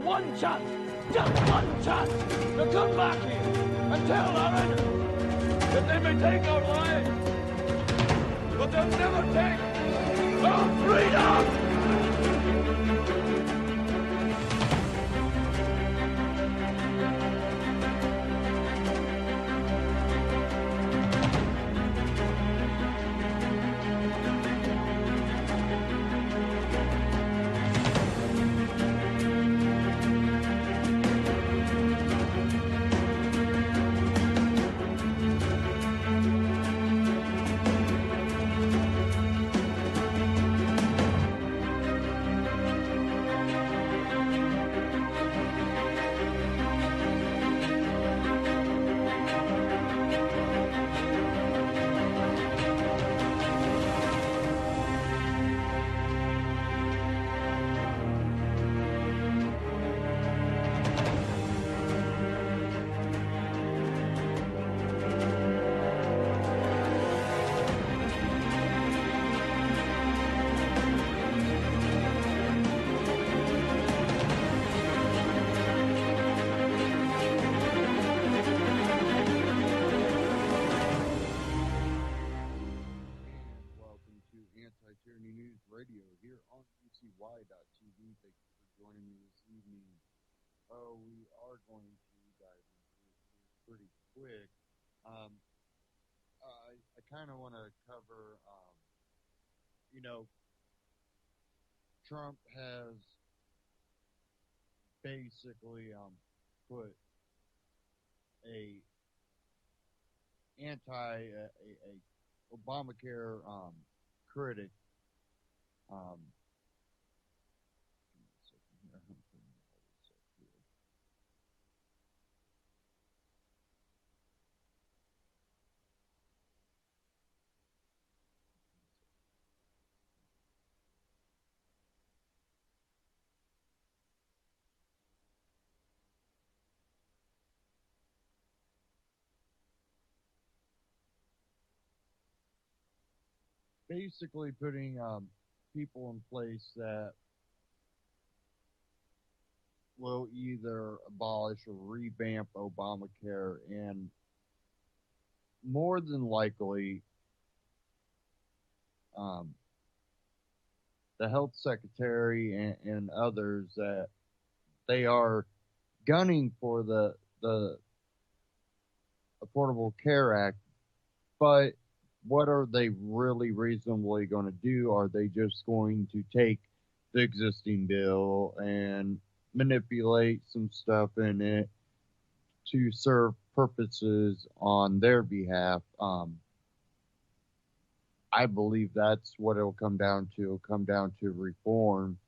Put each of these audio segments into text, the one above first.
one chance, just one chance, to come back here and tell our enemies that they may take our lives, but they'll never take our freedom! Anti-Tyranny News Radio here on UCY.tv. Thank you for joining me this evening. We are going to dive into it pretty quick. I kind of want to cover, Trump has basically put a Obamacare critic. Give me a second here. I'm putting all this up here. Basically putting people in place that will either abolish or revamp Obamacare, and more than likely the health secretary and others that they are gunning for the Affordable Care Act, but what are they really reasonably going to do? Are they just going to take the existing bill and manipulate some stuff in it to serve purposes on their behalf? I believe that's what it'll come down to. It'll come down to reform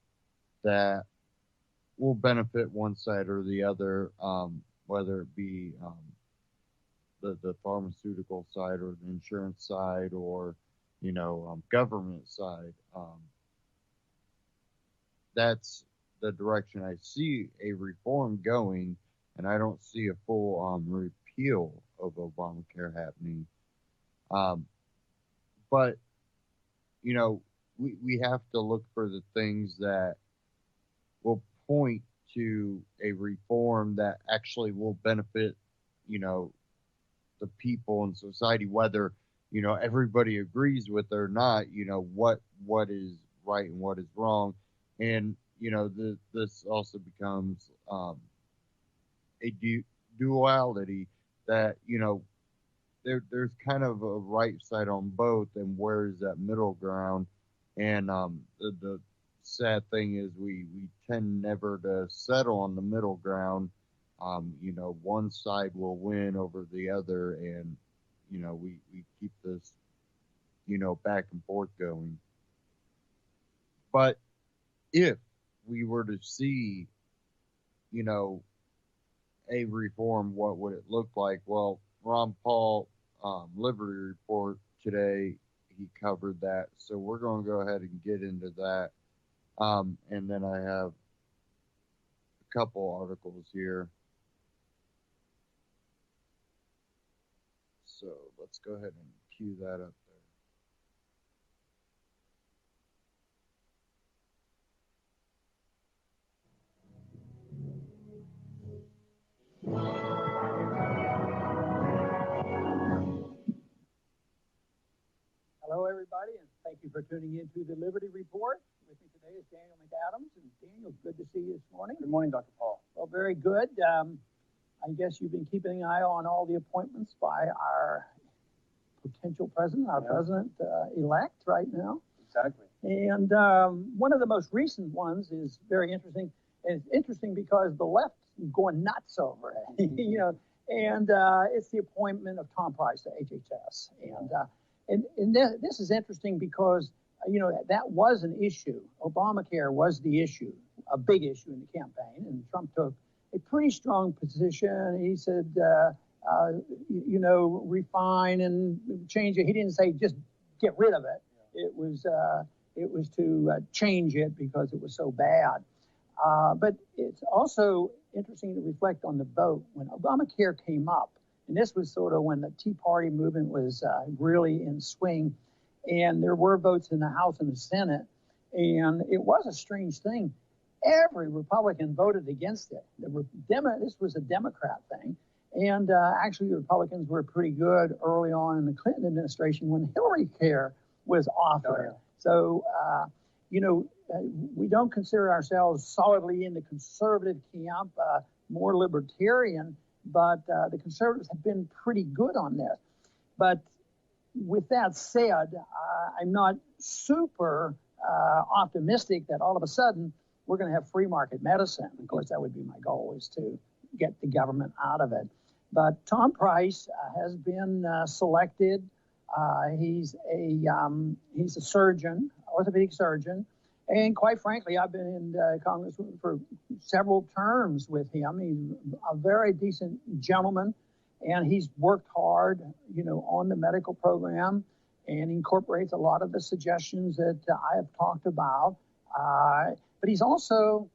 that will benefit one side or the other, whether it be the pharmaceutical side or the insurance side or, government side. That's the direction I see a reform going, and I don't see a full repeal of Obamacare happening. But, we have to look for the things that will point to a reform that actually will benefit, the people in society, whether, everybody agrees with it or not, what is right and what is wrong. And, this also becomes a duality that, there's kind of a right side on both, and where is that middle ground? And the sad thing is we tend never to settle on the middle ground. One side will win over the other, and we keep this back and forth going. But if we were to see a reform, what would it look like? Well, Ron Paul, Liberty Report today, he covered that. So we're going to go ahead and get into that. And then I have a couple articles here. So let's go ahead and cue that up there. for tuning in to the Liberty Report. With me today is Daniel McAdams. And Daniel, good to see you this morning. Good morning, Dr. Paul. Well, very good. I guess you've been keeping an eye on all the appointments by our potential president, our president-elect right now. Exactly. And one of the most recent ones is very interesting. And it's interesting because the left's going nuts over it, you know. And it's the appointment of Tom Price to HHS. And this is interesting because, you know, that was an issue. Obamacare was the issue, a big issue in the campaign. And Trump took a pretty strong position. He said, you know, refine and change it. He didn't say just get rid of it. It was to change it because it was so bad. But it's also interesting to reflect on the vote. When Obamacare came up, and this was sort of when the Tea Party movement was really in swing, and there were votes in the House and the Senate, and it was a strange thing. Every Republican voted against it. This was a Democrat thing, and actually the Republicans were pretty good early on in the Clinton administration when Hillary Care was offered. So, you know, we don't consider ourselves solidly in the conservative camp, more libertarian, but the conservatives have been pretty good on this. But with that said, I'm not super optimistic that all of a sudden we're going to have free market medicine. Of course, that would be my goal, is to get the government out of it. But Tom Price has been selected. He's a surgeon, orthopedic surgeon. And quite frankly, I've been in Congress for several terms with him. He's a very decent gentleman, and he's worked hard, you know, on the medical program and incorporates a lot of the suggestions that I have talked about. But he's also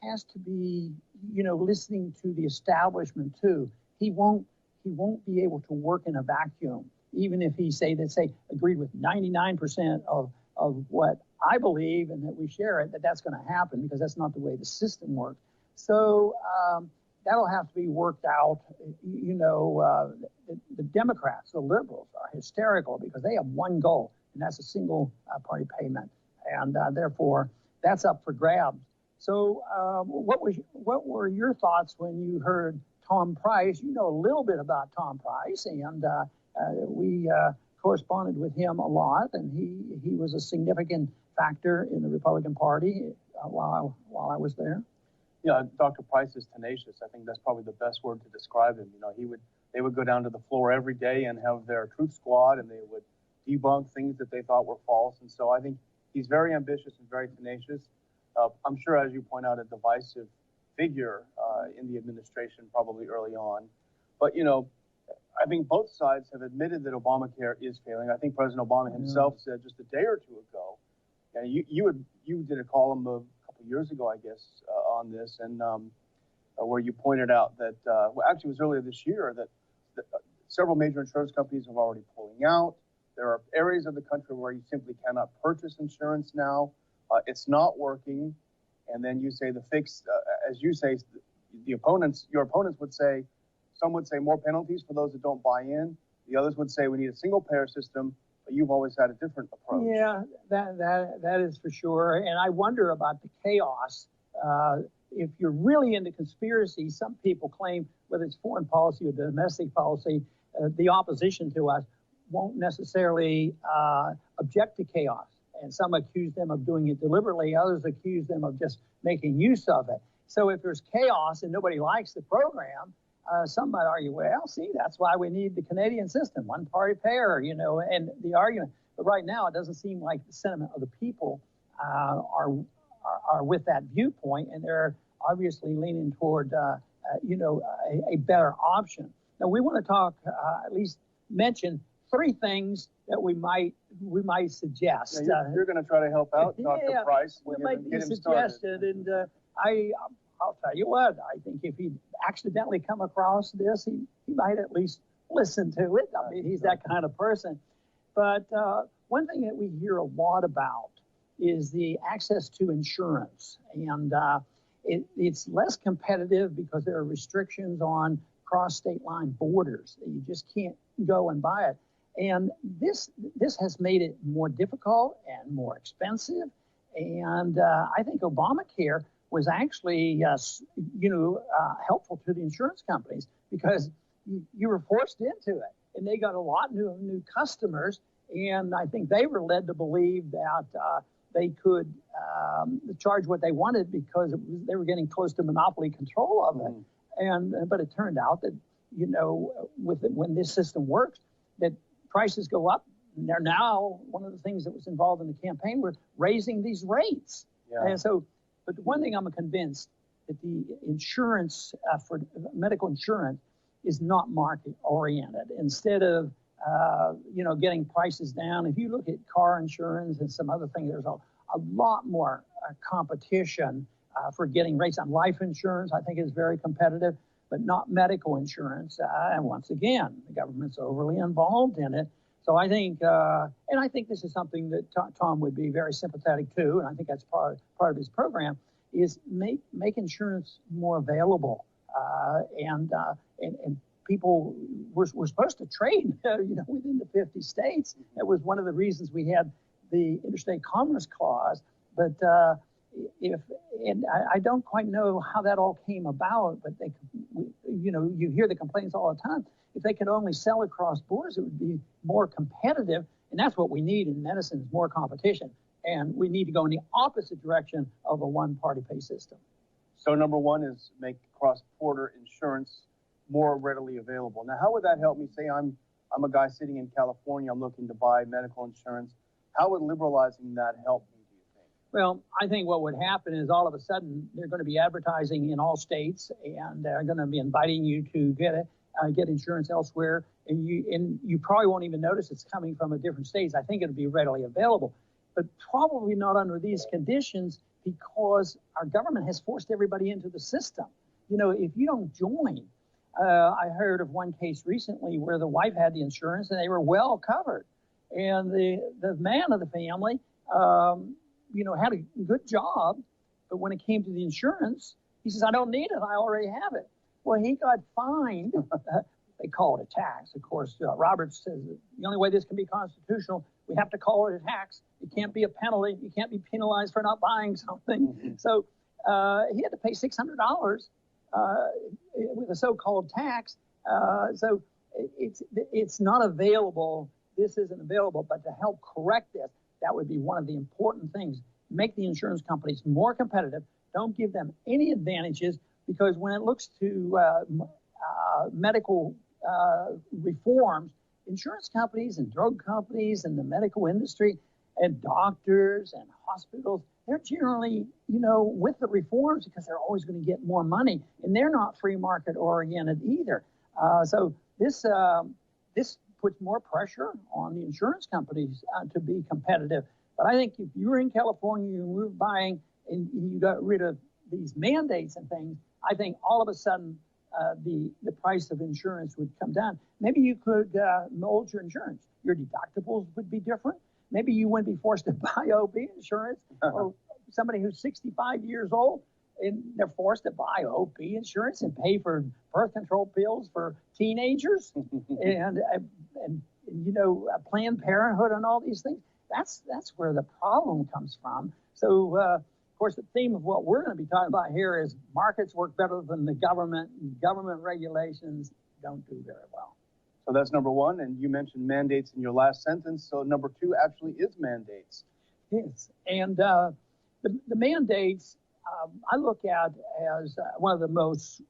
has to be, you know, listening to the establishment too. He won't be able to work in a vacuum, even if he agreed with 99% of what I believe and that we share it, that's going to happen, because that's not the way the system works. So that'll have to be worked out. You know, the Democrats, the liberals, are hysterical because they have one goal, and that's a single party payment. And therefore, that's up for grabs. So what were your thoughts when you heard Tom Price? You know a little bit about Tom Price, and we corresponded with him a lot, and he was a significant factor in the Republican Party while I was there. Yeah, Dr. Price is tenacious. I think that's probably the best word to describe him. You know, they would go down to the floor every day and have their truth squad, and they would debunk things that they thought were false. And so I think he's very ambitious and very tenacious. I'm sure, as you point out, a divisive figure in the administration probably early on. But, you know, I think both sides have admitted that Obamacare is failing. I think President Obama himself said just a day or two ago, and you did a column a couple of years ago, I guess, on this, and where you pointed out that, well, actually it was earlier this year, that several major insurance companies are already pulling out. There are areas of the country where you simply cannot purchase insurance now. It's not working. And then you say the fix, as you say, your opponents would say, some would say more penalties for those that don't buy in. The others would say we need a single payer system, but you've always had a different approach. Yeah, that is for sure. And I wonder about the chaos. If you're really into conspiracy, some people claim, whether it's foreign policy or domestic policy, the opposition to us won't necessarily object to chaos. And some accuse them of doing it deliberately. Others accuse them of just making use of it. So if there's chaos and nobody likes the program, some might argue, well, see, that's why we need the Canadian system, one-party payer, you know, and the argument. But right now, it doesn't seem like the sentiment of the people are with that viewpoint, and they're obviously leaning toward, you know, a better option. Now, we want to talk, at least mention 3 things that we might suggest. Yeah, you're going to try to help out Dr. Price. We might be suggested, and I'll tell you what, I think if he accidentally come across this, he might at least listen to it. I mean, he's that kind of person. But one thing that we hear a lot about is the access to insurance. And it's less competitive because there are restrictions on cross-state line borders. You just can't go and buy it. And this has made it more difficult and more expensive. And I think Obamacare was actually, helpful to the insurance companies because you were forced into it, and they got a lot of new customers. And I think they were led to believe that they could charge what they wanted because they were getting close to monopoly control of it. But it turned out that when this system works, that prices go up. And they're now one of the things that was involved in the campaign were raising these rates. Yeah. And so, but the one thing I'm convinced that the insurance for medical insurance is not market oriented. Instead of getting prices down, if you look at car insurance and some other things, there's a lot more competition for getting rates on life insurance. I think is very competitive, but not medical insurance. And once again, the government's overly involved in it. So I think, and I think this is something that Tom would be very sympathetic to, and I think that's part of his program, is make insurance more available, and people we're supposed to trade, within the 50 states. That was one of the reasons we had the Interstate Commerce Clause. But I don't quite know how that all came about, but you hear the complaints all the time. If they could only sell across borders, it would be more competitive. And that's what we need in medicine, is more competition. And we need to go in the opposite direction of a one-party pay system. So number one is make cross-border insurance more readily available. Now, how would that help me? Say I'm a guy sitting in California, I'm looking to buy medical insurance. How would liberalizing that help me, do you think? Well, I think what would happen is all of a sudden they're going to be advertising in all states, and they're going to be inviting you to get insurance elsewhere, and you probably won't even notice it's coming from a different state. I think it'll be readily available, but probably not under these conditions, because our government has forced everybody into the system. If you don't join, I heard of one case recently where the wife had the insurance and they were well covered, and the man of the family, had a good job, but when it came to the insurance, he says, "I don't need it. I already have it." Well, he got fined. They call it a tax. Of course, Roberts says the only way this can be constitutional, we have to call it a tax. It can't be a penalty. You can't be penalized for not buying something. Mm-hmm. So he had to pay $600 with a so-called tax. So it's not available. This isn't available. But to help correct this, that would be one of the important things. Make the insurance companies more competitive. Don't give them any advantages. Because when it looks to medical reforms, insurance companies and drug companies and the medical industry and doctors and hospitals, they're generally, with the reforms because they're always going to get more money, and they're not free market oriented either. So this puts more pressure on the insurance companies to be competitive. But I think if you were in California, you were buying, and you got rid of these mandates and things, I think all of a sudden the price of insurance would come down. Maybe you could mold your insurance. Your deductibles would be different. Maybe you wouldn't be forced to buy OB insurance, or somebody who's 65 years old and they're forced to buy OB insurance and pay for birth control pills for teenagers and Planned Parenthood and all these things. That's where the problem comes from. So, of course, the theme of what we're going to be talking about here is markets work better than the government, and government regulations don't do very well. So that's number one, and you mentioned mandates in your last sentence. So number two actually is mandates. Yes, and the mandates I look at as one of the most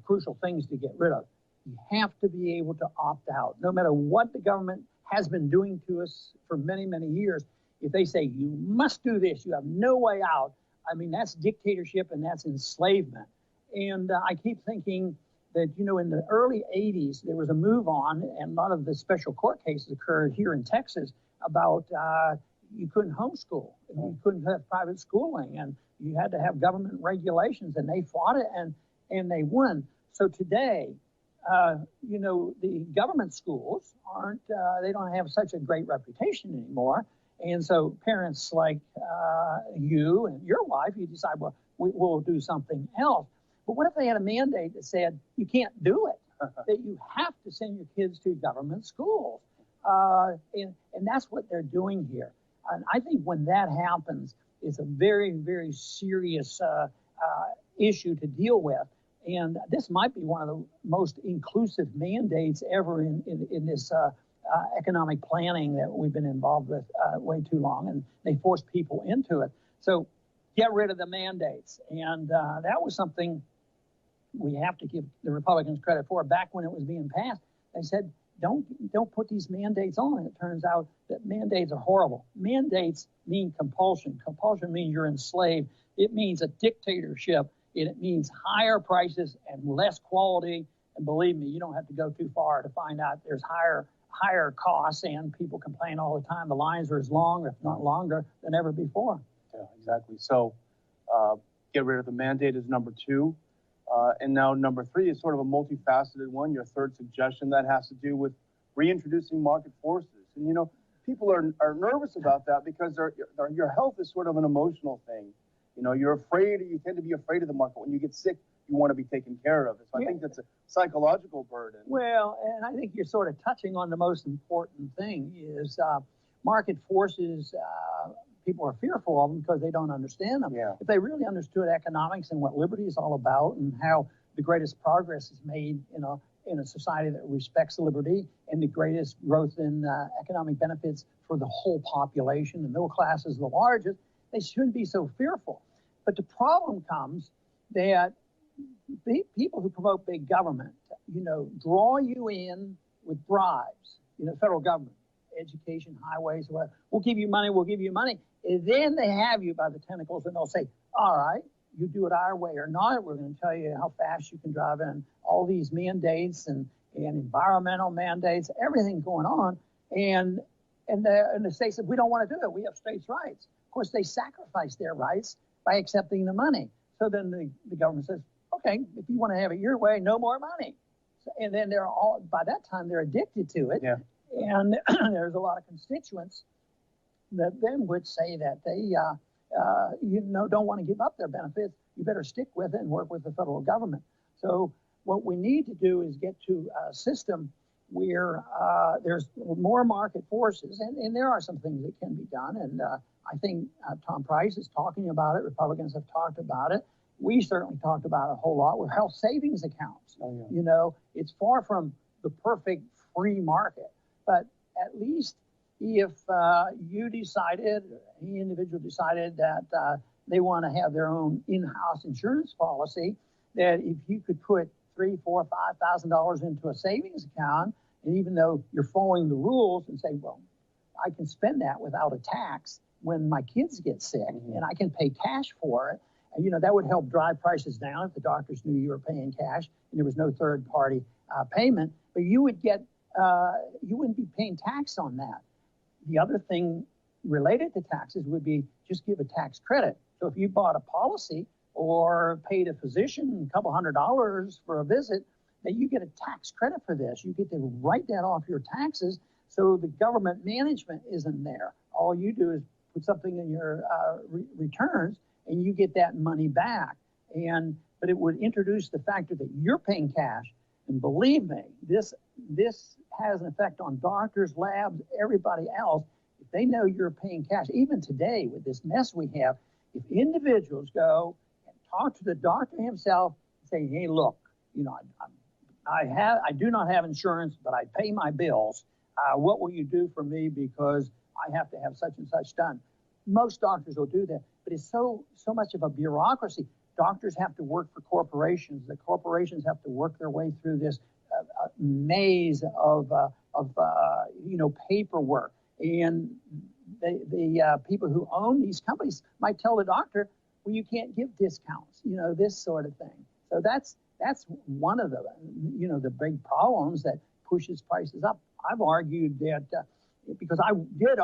crucial things to get rid of. You have to be able to opt out, no matter what the government has been doing to us for many, many years. If they say you must do this, you have no way out, I mean, that's dictatorship and that's enslavement. And I keep thinking that, in the early 80s, there was a move on, and a lot of the special court cases occurred here in Texas about you couldn't homeschool, and you couldn't have private schooling, and you had to have government regulations, and they fought it, and they won. So today, the government schools they don't have such a great reputation anymore. And so parents like you and your wife, you decide, well, we'll do something else. But what if they had a mandate that said you can't do it, that you have to send your kids to government schools? And that's what they're doing here. And I think when that happens, it's a very, very serious issue to deal with. And this might be one of the most inclusive mandates ever in this economic planning that we've been involved with way too long, and they force people into it. So get rid of the mandates. And that was something we have to give the Republicans credit for. Back when it was being passed, they said, don't put these mandates on. And it turns out that mandates are horrible. Mandates mean compulsion. Compulsion means you're enslaved. It means a dictatorship. And it means higher prices and less quality. And believe me, you don't have to go too far to find out there's higher costs, and people complain all the time. The lines are as long, if not longer, than ever before. Yeah, exactly. So get rid of the mandate is number 2. And now number 3 is sort of a multifaceted one. Your third suggestion that has to do with reintroducing market forces. And, you know, people are nervous about that because your health is sort of an emotional thing. You know, you tend to be afraid of the market. When you get sick, you want to be taken care of. So I think that's a psychological burden. Well, and I think you're sort of touching on the most important thing is market forces. People are fearful of them because they don't understand them. Yeah. If they really understood economics and what liberty is all about and how the greatest progress is made in a society that respects liberty and the greatest growth in economic benefits for the whole population, the middle class is the largest, they shouldn't be so fearful. But the problem comes that people who promote big government, draw you in with bribes, federal government, education, highways, whatever. We'll give you money. And then they have you by the tentacles and they'll say, all right, you do it our way or not. We're going to tell you how fast you can drive in. All these mandates and environmental mandates, everything going on. And the state said, we don't want to do it. We have states' rights. Of course, they sacrifice their rights by accepting the money. So then the government says, okay, if you want to have it your way, no more money. And then by that time, they're addicted to it. Yeah. And there's a lot of constituents that then would say that they, don't want to give up their benefits. You better stick with it and work with the federal government. So what we need to do is get to a system where there's more market forces, and there are some things that can be done. And I think Tom Price is talking about it. Republicans have talked about it. We certainly talked about it a whole lot with health savings accounts. Oh, yeah. It's far from the perfect free market, but at least if you decided, any individual decided that they want to have their own in-house insurance policy, that if you could put $3,000, $4,000, $5,000 into a savings account, and even though you're following the rules and say, well, I can spend that without a tax when my kids get sick, and I can pay cash for it. And, that would help drive prices down if the doctors knew you were paying cash and there was no third-party payment. But you would you wouldn't be paying tax on that. The other thing related to taxes would be just give a tax credit. So if you bought a policy or paid a physician a couple $100 for a visit, that you get a tax credit for this. You get to write that off your taxes, so the government management isn't there. All you do is put something in your returns, and you get that money back. But it would introduce the factor that you're paying cash. And believe me, this has an effect on doctors, labs, everybody else. If they know you're paying cash, even today with this mess we have, if individuals go and talk to the doctor himself and say, hey, look, I do not have insurance, but I pay my bills. What will you do for me because I have to have such and such done? Most doctors will do that, but it's so much of a bureaucracy. Doctors have to work for corporations. The corporations have to work their way through this maze of paperwork. And the people who own these companies might tell the doctor, well, you can't give discounts, this sort of thing. So that's one of the big problems that pushes prices up. I've argued that because I did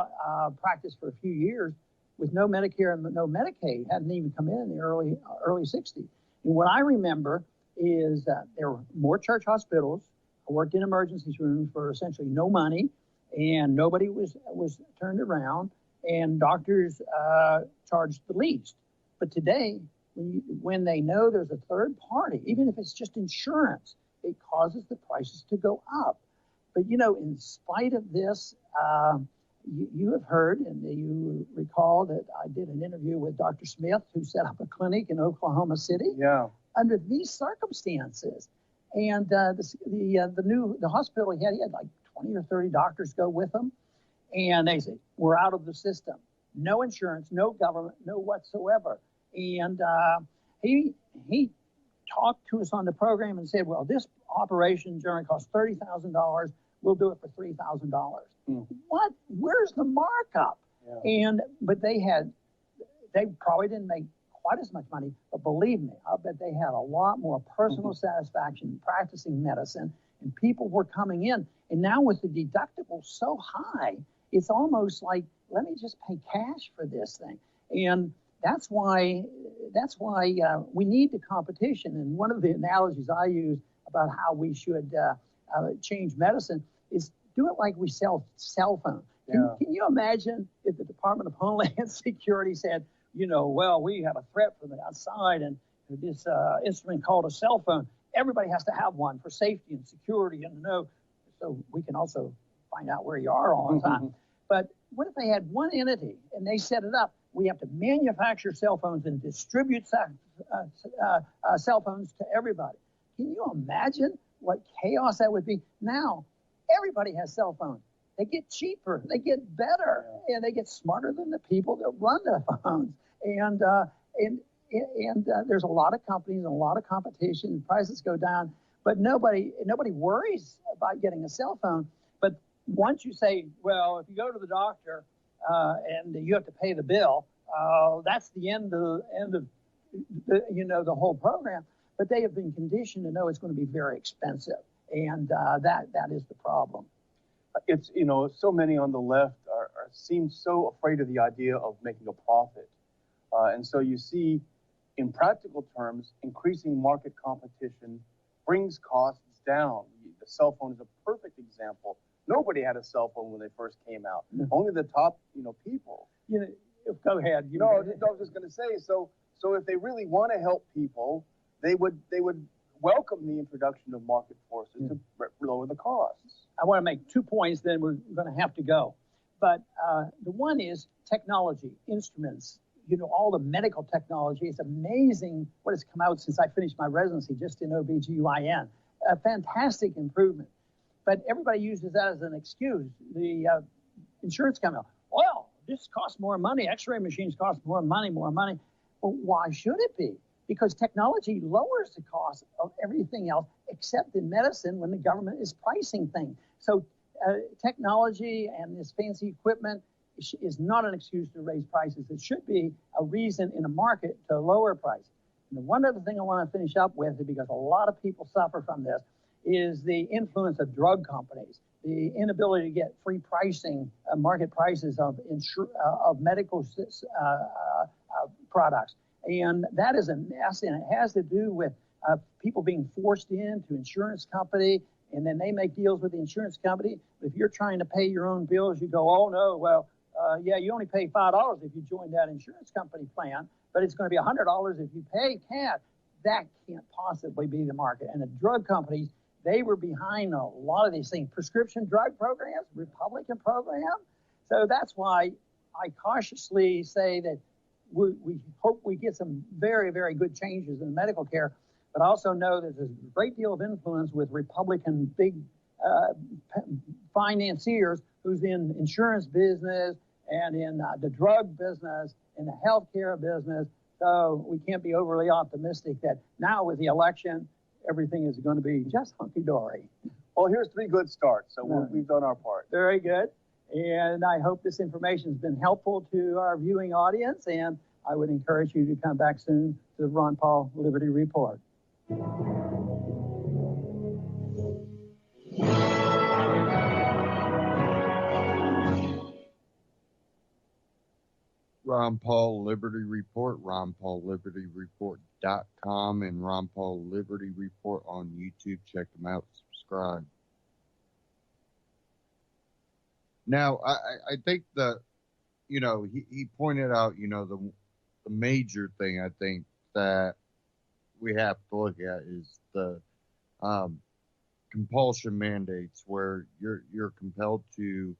practice for a few years with no Medicare and no Medicaid, hadn't even come in the early 60s. And what I remember is that there were more church hospitals. I worked in emergency rooms for essentially no money, and nobody was turned around, and doctors charged the least. But today, when they know there's a third party, even if it's just insurance, it causes the prices to go up. But, in spite of this, you have heard, and you recall that I did an interview with Dr. Smith, who set up a clinic in Oklahoma City. Yeah. Under these circumstances. And the hospital he had like 20 or 30 doctors go with him. And they said, we're out of the system. No insurance, no government, no whatsoever. And he talked to us on the program and said, well, this operation generally costs $30,000. We'll do it for $3,000. What? Where's the markup? Yeah. But they probably didn't make quite as much money, but believe me, I bet they had a lot more personal satisfaction practicing medicine, and people were coming in. And now with the deductible so high, it's almost like, let me just pay cash for this thing. And that's why we need the competition. And one of the analogies I use about how we should change medicine is do it like we sell cell phones. Can you imagine if the Department of Homeland Security said, well, we have a threat from the outside, and this instrument called a cell phone, everybody has to have one for safety and security and so we can also find out where you are all the time. But what if they had one entity and they set it up? We have to manufacture cell phones and distribute cell phones to everybody. Can you imagine what chaos that would be? Now, everybody has cell phones. They get cheaper, they get better, and they get smarter than the people that run the phones. And there's a lot of companies and a lot of competition, and prices go down, but nobody worries about getting a cell phone. But once you say, well, if you go to the doctor and you have to pay the bill, that's the end of the whole program. But they have been conditioned to know it's going to be very expensive, and that is the problem. It's, so many on the left seem so afraid of the idea of making a profit. And so you see, in practical terms, increasing market competition brings costs down. The cell phone is a perfect example. Nobody had a cell phone when they first came out. Only the top, people. Go ahead. I was just going to say, so if they really want to help people, they would welcome the introduction of market forces to lower the costs. I want to make 2 points, then we're going to have to go. But the one is technology, instruments, all the medical technology. It's amazing what has come out since I finished my residency just in OBGYN. A fantastic improvement. But everybody uses that as an excuse. The insurance company, well, this costs more money. X-ray machines cost more money. Well, why should it be? Because technology lowers the cost of everything else except in medicine when the government is pricing things. So technology and this fancy equipment is not an excuse to raise prices. It should be a reason in a market to lower prices. And the one other thing I want to finish up with, because a lot of people suffer from this, is the influence of drug companies, the inability to get free pricing, market prices of medical products. And that is a mess, and it has to do with people being forced into insurance company, and then they make deals with the insurance company. If you're trying to pay your own bills, you go, oh, no, well, you only pay $5 if you join that insurance company plan, but it's going to be $100 if you pay cash. That can't possibly be the market. And the drug companies, they were behind a lot of these things. Prescription drug programs, Republican programs. So that's why I cautiously say that we hope we get some very, very good changes in medical care, but also know that there's a great deal of influence with Republican big financiers who's in insurance business and in the drug business and the healthcare business. So we can't be overly optimistic that now with the election, everything is going to be just hunky-dory. Well, here's 3 good starts, so we've done our part. Very good. And I hope this information has been helpful to our viewing audience, and I would encourage you to come back soon to the Ron Paul Liberty Report. Ron Paul Liberty Report, RonPaulLibertyReport.com, and Ron Paul Liberty Report on YouTube. Check them out. Subscribe. Now, I think that, he pointed out, the major thing I think that we have to look at is the compulsion mandates where you're compelled to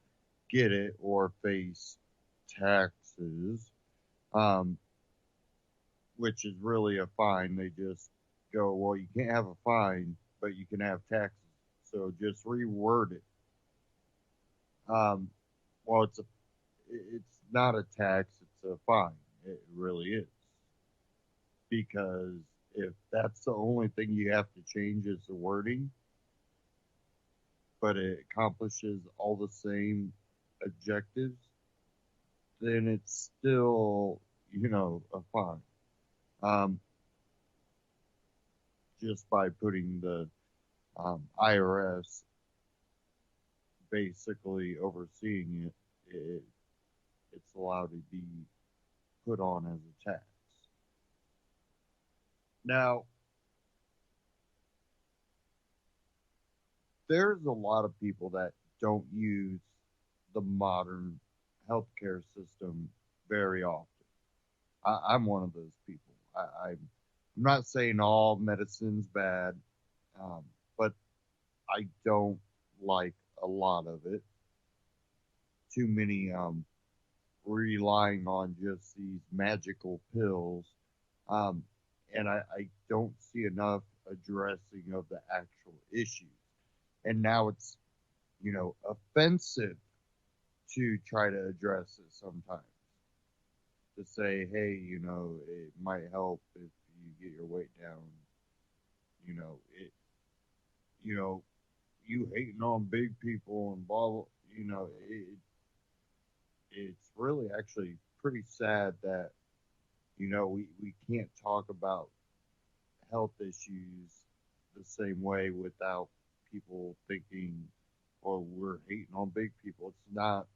get it or face taxes, um, which is really a fine. They just go, well, you can't have a fine, but you can have taxes. So just reword it. Um, well, it's not a tax; it's a fine. It really is, because if that's the only thing you have to change is the wording, but it accomplishes all the same objectives, then it's still, a fine. Um, just by putting the IRS basically overseeing it, it's allowed to be put on as a tax. Now, there's a lot of people that don't use the modern healthcare system very often. I'm one of those people. I'm not saying all medicine's bad, um, but I don't like a lot of it. Too many relying on just these magical pills, um, and I don't see enough addressing of the actual issues. And now it's offensive to try to address it sometimes. To say, hey, it might help if you get your weight down. It, you know, you hating on big people and blah blah. It's really actually pretty sad that we can't talk about health issues the same way without people thinking, or we're hating on big people. It's not,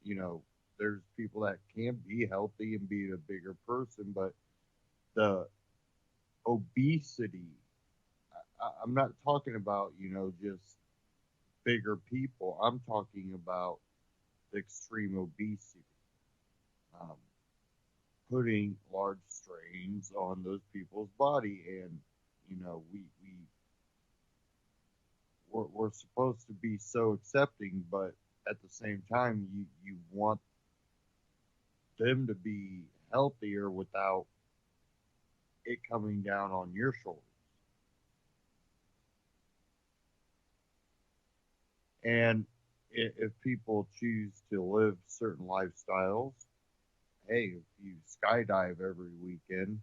you know, there's people that can be healthy and be a bigger person, but the obesity, I'm not talking about, just bigger people. I'm talking about the extreme obesity, um, putting large strains on those people's body. And, we're supposed to be so accepting, but at the same time, you want them to be healthier without it coming down on your shoulders. And if people choose to live certain lifestyles, hey, if you skydive every weekend,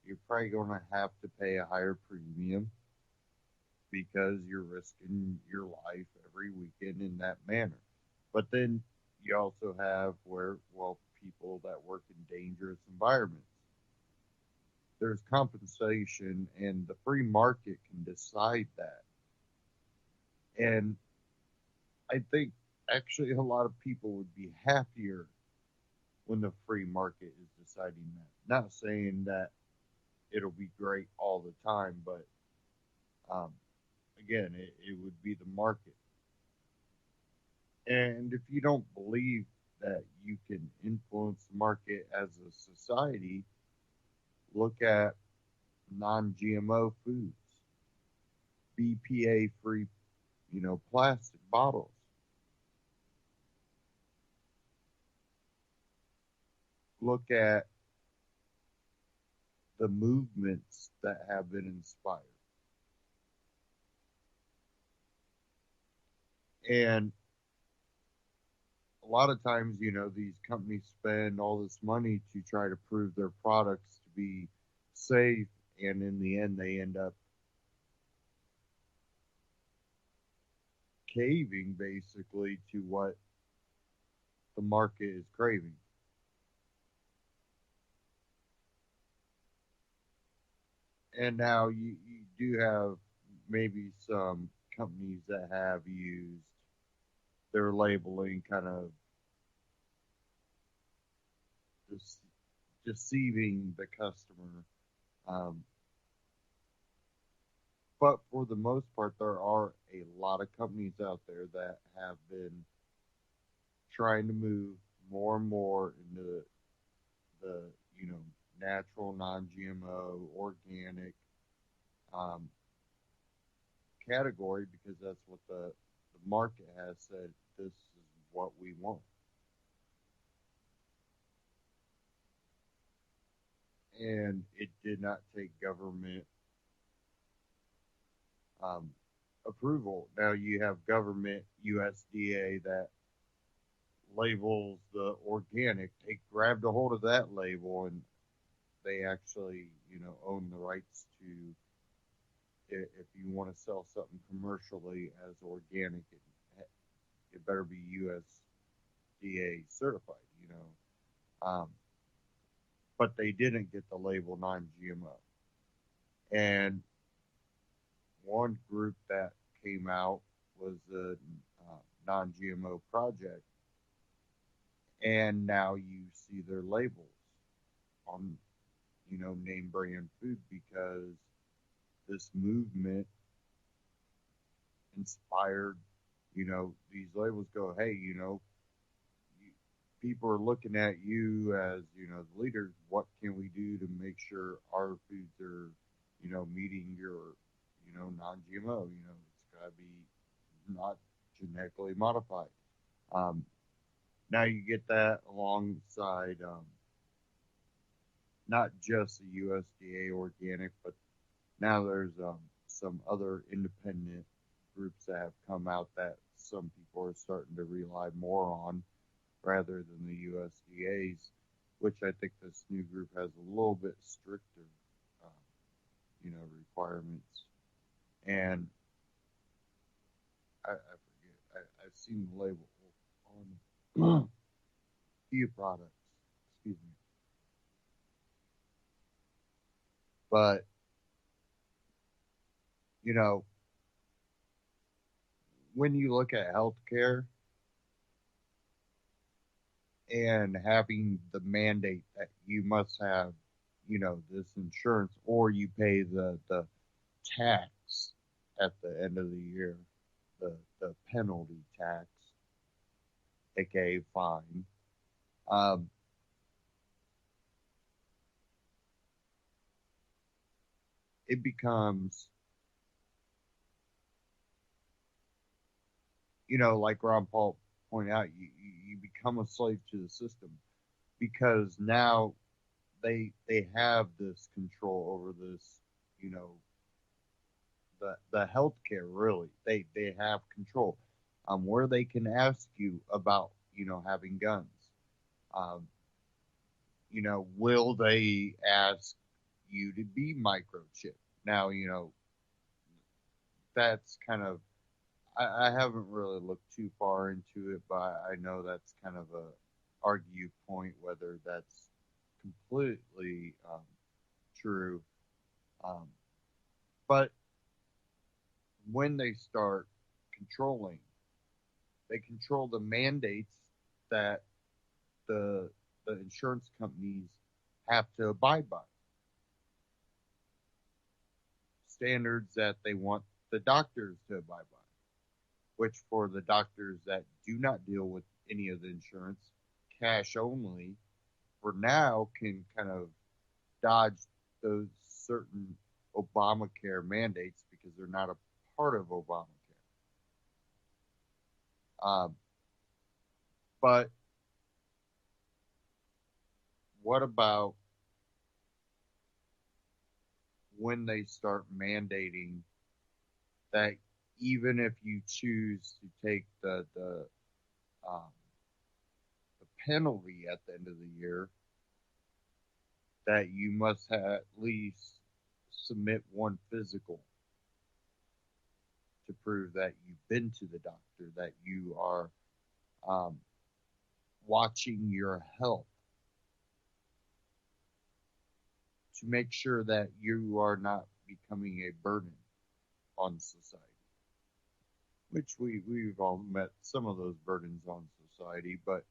you're probably going to have to pay a higher premium because you're risking your life every weekend in that manner. But then you also have people that work in dangerous environments. There's compensation, and the free market can decide that. And I think actually a lot of people would be happier when the free market is deciding that. Not saying that it'll be great all the time, but um, again, it would be the market. And if you don't believe that you can influence the market as a society, look at non GMO foods, BPA free, plastic bottles. Look at the movements that have been inspired. And a lot of times, these companies spend all this money to try to prove their products to be safe, and in the end, they end up caving basically to what the market is craving. And now you do have maybe some companies that have used their labeling kind of deceiving the customer. Um, but for the most part, there are a lot of companies out there that have been trying to move more and more into the natural, non-GMO, organic, um, category because that's what the market has said. This is what we want. And it did not take government approval. Now you have government USDA that labels the organic. They grabbed a hold of that label and they actually, own the rights to, if you want to sell something commercially as organic, it better be USDA certified, but they didn't get the label non-GMO. And one group that came out was the non-GMO project, and now you see their labels on, name brand food because this movement inspired, these labels go, hey, people are looking at you as, the leaders. What can we do to make sure our foods are, meeting your, non-GMO? It's got to be not genetically modified. Now you get that alongside not just the USDA organic, but now there's some other independent groups that have come out that some people are starting to rely more on rather than the USDA's, which I think this new group has a little bit stricter, requirements. And I forget, I've seen the label on few products, excuse me. But, when you look at healthcare and having the mandate that you must have, this insurance, or you pay the tax at the end of the year, the penalty tax, aka fine. It becomes, like Ron Paul pointed out, you become a slave to the system because now they have this control over this, the healthcare. Really, they have control where they can ask you about having guns. Will they ask you to be microchipped? Now, that's kind of, I haven't really looked too far into it, but I know that's kind of a argue point whether that's completely true. But when they start controlling, they control the mandates that the insurance companies have to abide by. Standards that they want the doctors to abide by, which for the doctors that do not deal with any of the insurance, cash only, for now can kind of dodge those certain Obamacare mandates because they're not a part of Obamacare. But what about when they start mandating that even if you choose to take the penalty at the end of the year, that you must at least submit one physical to prove that you've been to the doctor, that you are watching your health to make sure that you are not becoming a burden on society, which we've all met some of those burdens on society, but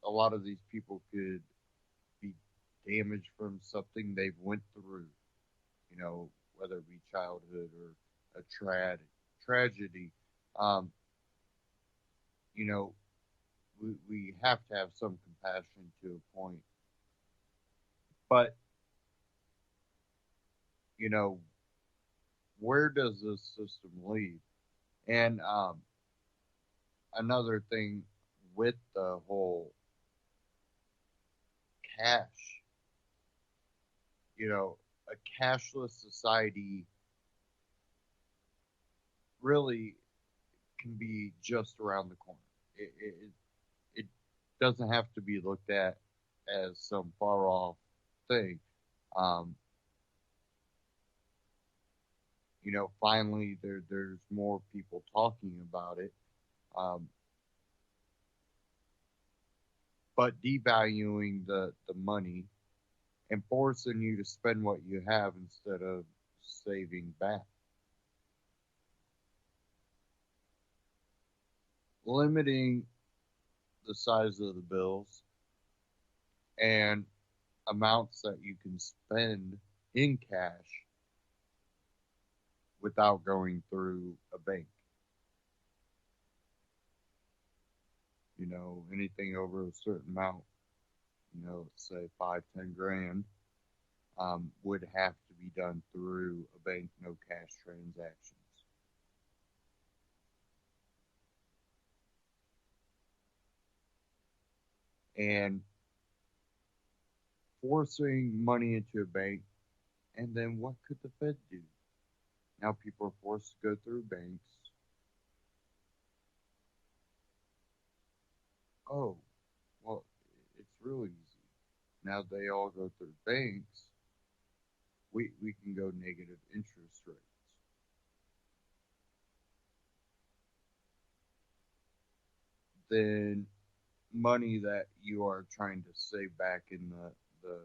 a lot of these people could be damaged from something they've went through, whether it be childhood or a tragedy. We have to have some compassion to a point, but where does this system lead? And another thing with the whole cash, a cashless society really can be just around the corner. It doesn't have to be looked at as some far off thing. Um, finally there's more people talking about it. Um, but devaluing the money and forcing you to spend what you have instead of saving back. Limiting the size of the bills and amounts that you can spend in cash without going through a bank. Anything over a certain amount, let's say 5-10 grand, would have to be done through a bank, no cash transactions. And forcing money into a bank, and then what could the Fed do? Now people are forced to go through banks. Oh, well, it's real easy. Now they all go through banks. We can go negative interest rates. Then money that you are trying to save back in the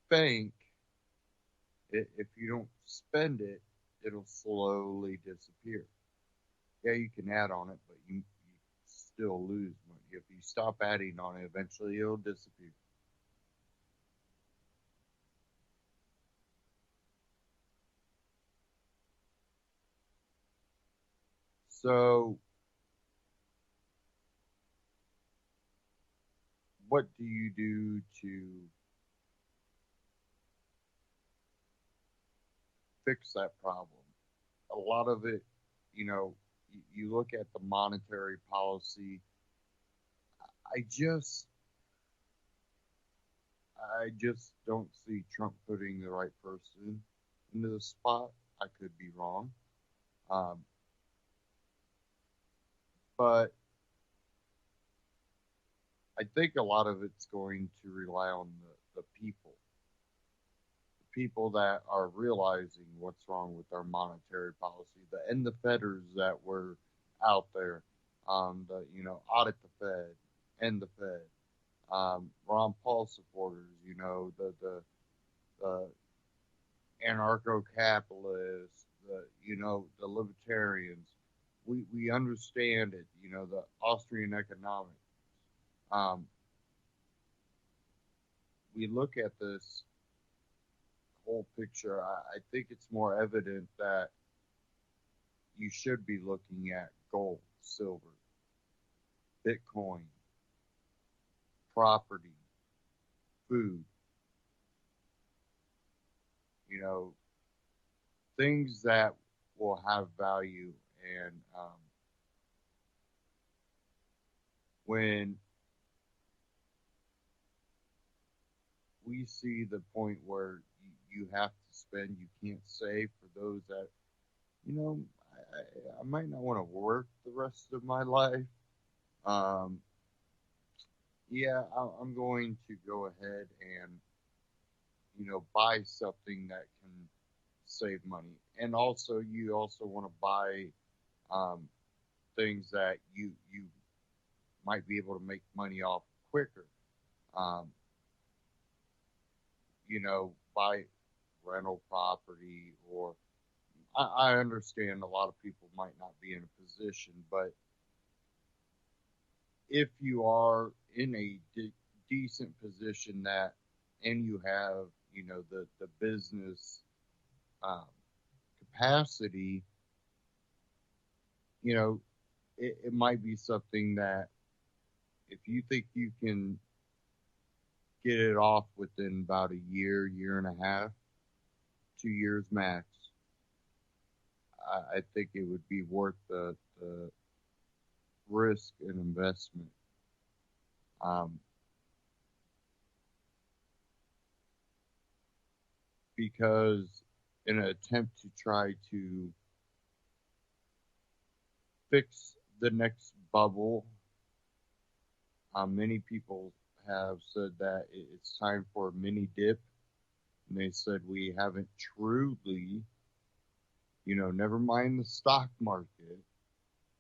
bank, if you don't spend it, it'll slowly disappear. Yeah, you can add on it, but you still lose money. If you stop adding on it, eventually it'll disappear. So, what do you do to fix that problem? A lot of it, you look at the monetary policy. I just, I just don't see Trump putting the right person into the spot. I could be wrong, um, but I think a lot of it's going to rely on the people that are realizing what's wrong with our monetary policy, and the Fedders that were out there, audit the Fed and the Fed, Ron Paul supporters, the anarcho-capitalists, the libertarians. We understand it, the Austrian economics. Um, we look at this whole picture. I think it's more evident that you should be looking at gold, silver, Bitcoin, property, food, things that will have value. And when we see the point where you have to spend, you can't save, for those that, I might not want to work the rest of my life. Yeah, I'm going to go ahead and, buy something that can save money. And also, you also want to buy things that you might be able to make money off quicker. Um, buy rental property, or I understand a lot of people might not be in a position, but if you are in a decent position and you have, the business capacity, it might be something that if you think you can get it off within about a year and a half, 2 years max, I think it would be worth the risk and investment. Um, because in an attempt to try to fix the next bubble, many people have said that it's time for a mini dip. And they said we haven't truly, never mind the stock market,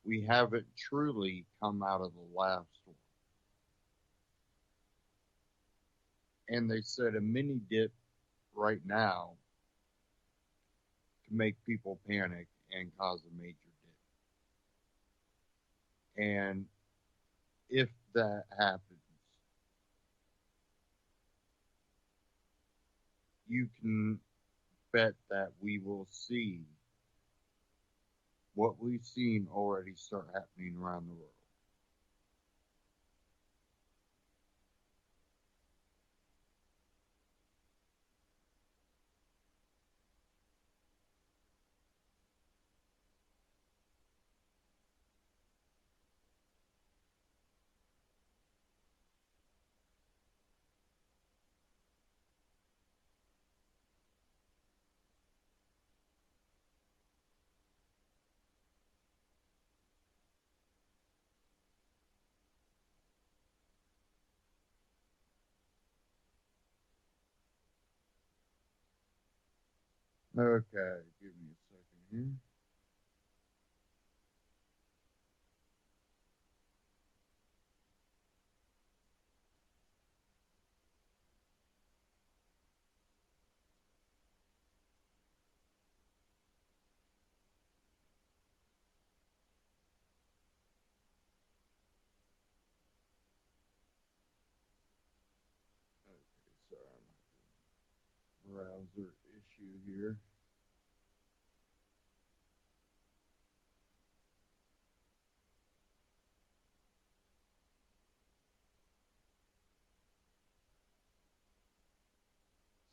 we haven't truly come out of the last one. And they said a mini dip right now can make people panic and cause a major dip. And if that happens, you can bet that we will see what we've seen already start happening around the world. Okay, give me a second here. Okay, sorry, I'm having a browser issue here.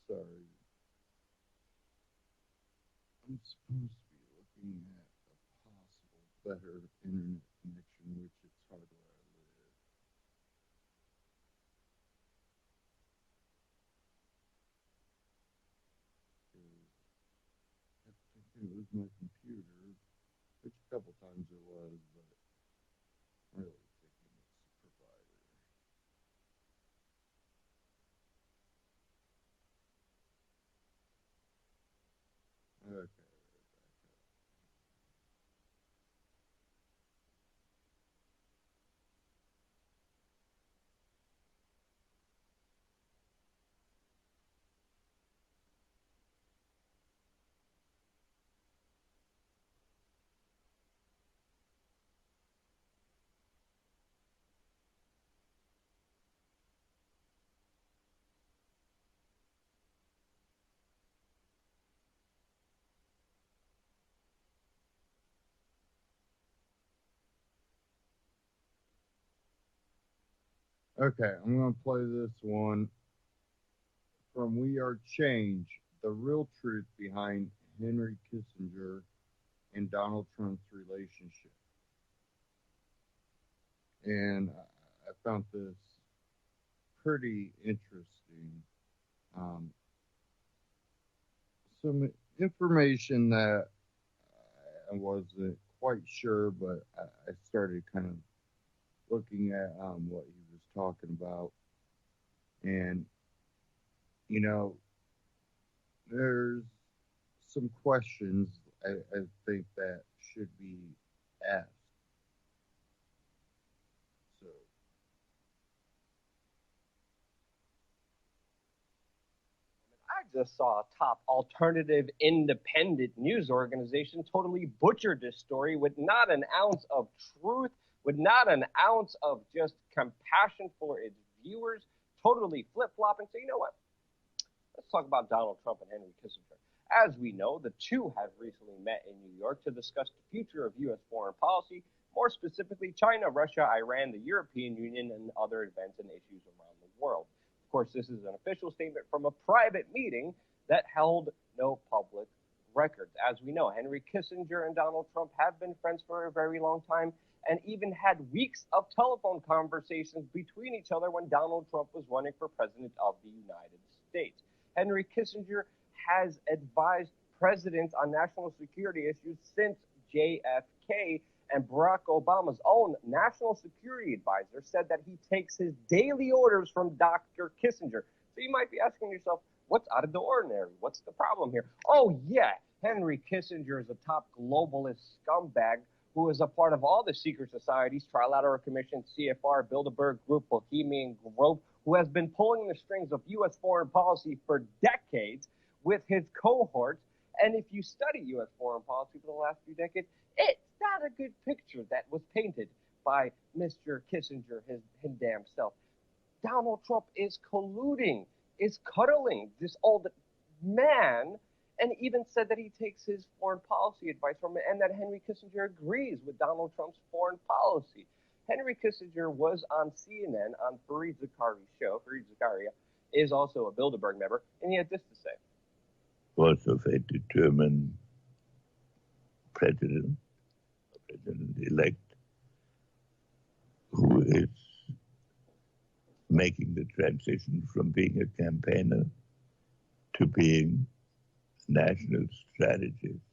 Sorry. I'm supposed to be looking at a possible better internet connection, which it's hard where I live. I kept thinking it was my computer, which a couple times it was, but I'm really thinking it's the provider. Okay. Okay, I'm going to play this one from We Are Change, the real truth behind Henry Kissinger and Donald Trump's relationship. And I found this pretty interesting. Um, some information that I wasn't quite sure, but I started kind of looking at what he was talking about. And, you know, there's some questions I think that should be asked. So, I just saw a top alternative independent news organization totally butchered this story with not an ounce of truth, with not an ounce of just compassion for its viewers, totally flip flopping. So, you know what? Let's talk about Donald Trump and Henry Kissinger. As we know, the two have recently met in New York to discuss the future of U.S. foreign policy, more specifically China, Russia, Iran, the European Union, and other events and issues around the world. Of course, this is an official statement from a private meeting that held no public records. As we know, Henry Kissinger and Donald Trump have been friends for a very long time and even had weeks of telephone conversations between each other when Donald Trump was running for president of the United States. Henry Kissinger has advised presidents on national security issues since JFK, and Barack Obama's own national security advisor said that he takes his daily orders from Dr. Kissinger. So you might be asking yourself, what's out of the ordinary? What's the problem here? Oh, yeah, Henry Kissinger is a top globalist scumbag who is a part of all the secret societies, Trilateral Commission, CFR, Bilderberg Group, Bohemian Grove, who has been pulling the strings of U.S. foreign policy for decades with his cohorts. And if you study U.S. foreign policy for the last few decades, it's not a good picture that was painted by Mr. Kissinger, his damn self. Donald Trump is colluding, is cuddling this old man, and even said that he takes his foreign policy advice from it, and that Henry Kissinger agrees with Donald Trump's foreign policy. Henry Kissinger was on CNN on Fareed Zakaria's show. Fareed Zakaria is also a Bilderberg member, and he had this to say. Was of a determined president-elect who is making the transition from being a campaigner to being a national strategist.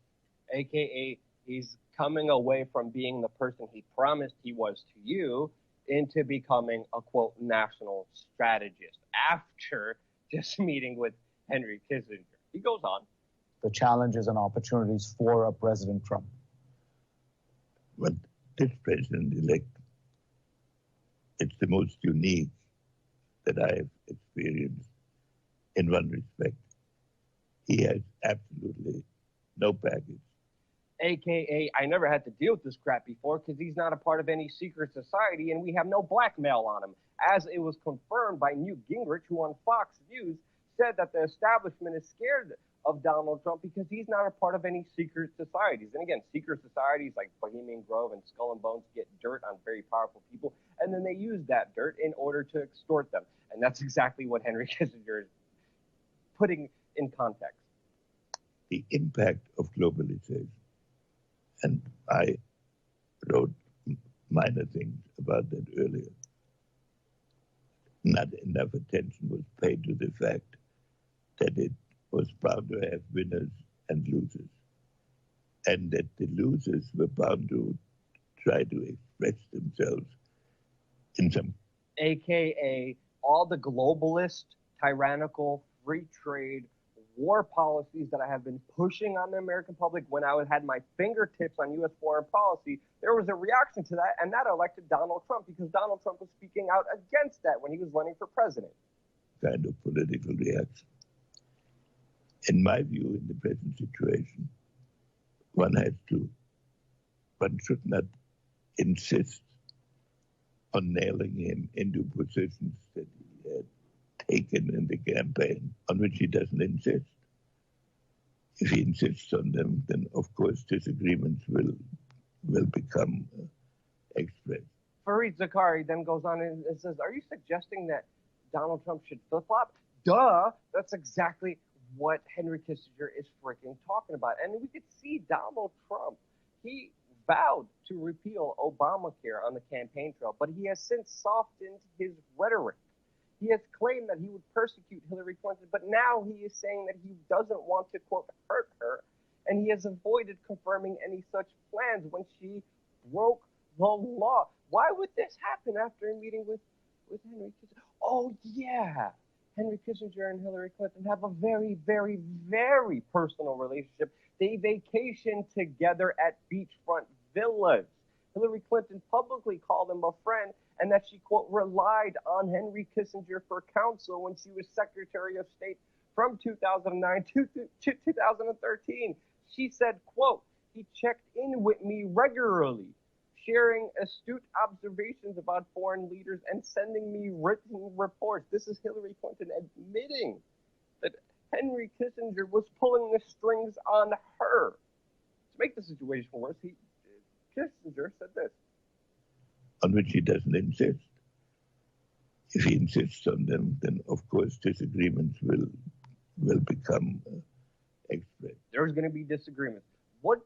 AKA, he's coming away from being the person he promised he was to you into becoming a, quote, national strategist after just meeting with Henry Kissinger. He goes on. The challenges and opportunities for President Trump. But this president-elect, it's the most unique that I've experienced in one respect. He has absolutely no baggage. AKA, I never had to deal with this crap before because he's not a part of any secret society and we have no blackmail on him. As it was confirmed by Newt Gingrich, who on Fox News said that the establishment is scared of Donald Trump because he's not a part of any secret societies. And again, secret societies like Bohemian Grove and Skull and Bones get dirt on very powerful people, and then they use that dirt in order to extort them. And that's exactly what Henry Kissinger is putting in context. The impact of globalization. And I wrote minor things about that earlier. Not enough attention was paid to the fact that it was bound to have winners and losers, and that the losers were bound to try to express themselves in some... AKA all the globalist, tyrannical, free trade, war policies that I have been pushing on the American public when I had my fingertips on U.S. foreign policy. There was a reaction to that, and that elected Donald Trump because Donald Trump was speaking out against that when he was running for president. Kind of political reaction. In my view, in the present situation, one should not insist on nailing him into positions that he had taken in the campaign on which he doesn't insist. If he insists on them, then of course disagreements will become expressed. Fareed Zakari then goes on and says, are you suggesting that Donald Trump should flip-flop? Duh! That's exactly what Henry Kissinger is freaking talking about. And we could see Donald Trump, he vowed to repeal Obamacare on the campaign trail, but he has since softened his rhetoric. He has claimed that he would persecute Hillary Clinton, but now he is saying that he doesn't want to, quote, hurt her, and he has avoided confirming any such plans when she broke the law. Why would this happen after a meeting with Henry Kissinger? Oh, yeah. Henry Kissinger and Hillary Clinton have a very, very, very personal relationship. They vacation together at beachfront villas. Hillary Clinton publicly called him a friend and that she, quote, relied on Henry Kissinger for counsel when she was Secretary of State from 2009 to 2013. She said, quote, he checked in with me regularly, sharing astute observations about foreign leaders and sending me written reports. This is Hillary Clinton admitting that Henry Kissinger was pulling the strings on her. To make the situation worse, Kissinger said this. On which he doesn't insist. If he insists on them, then of course disagreements will become expressed. There's going to be disagreements. What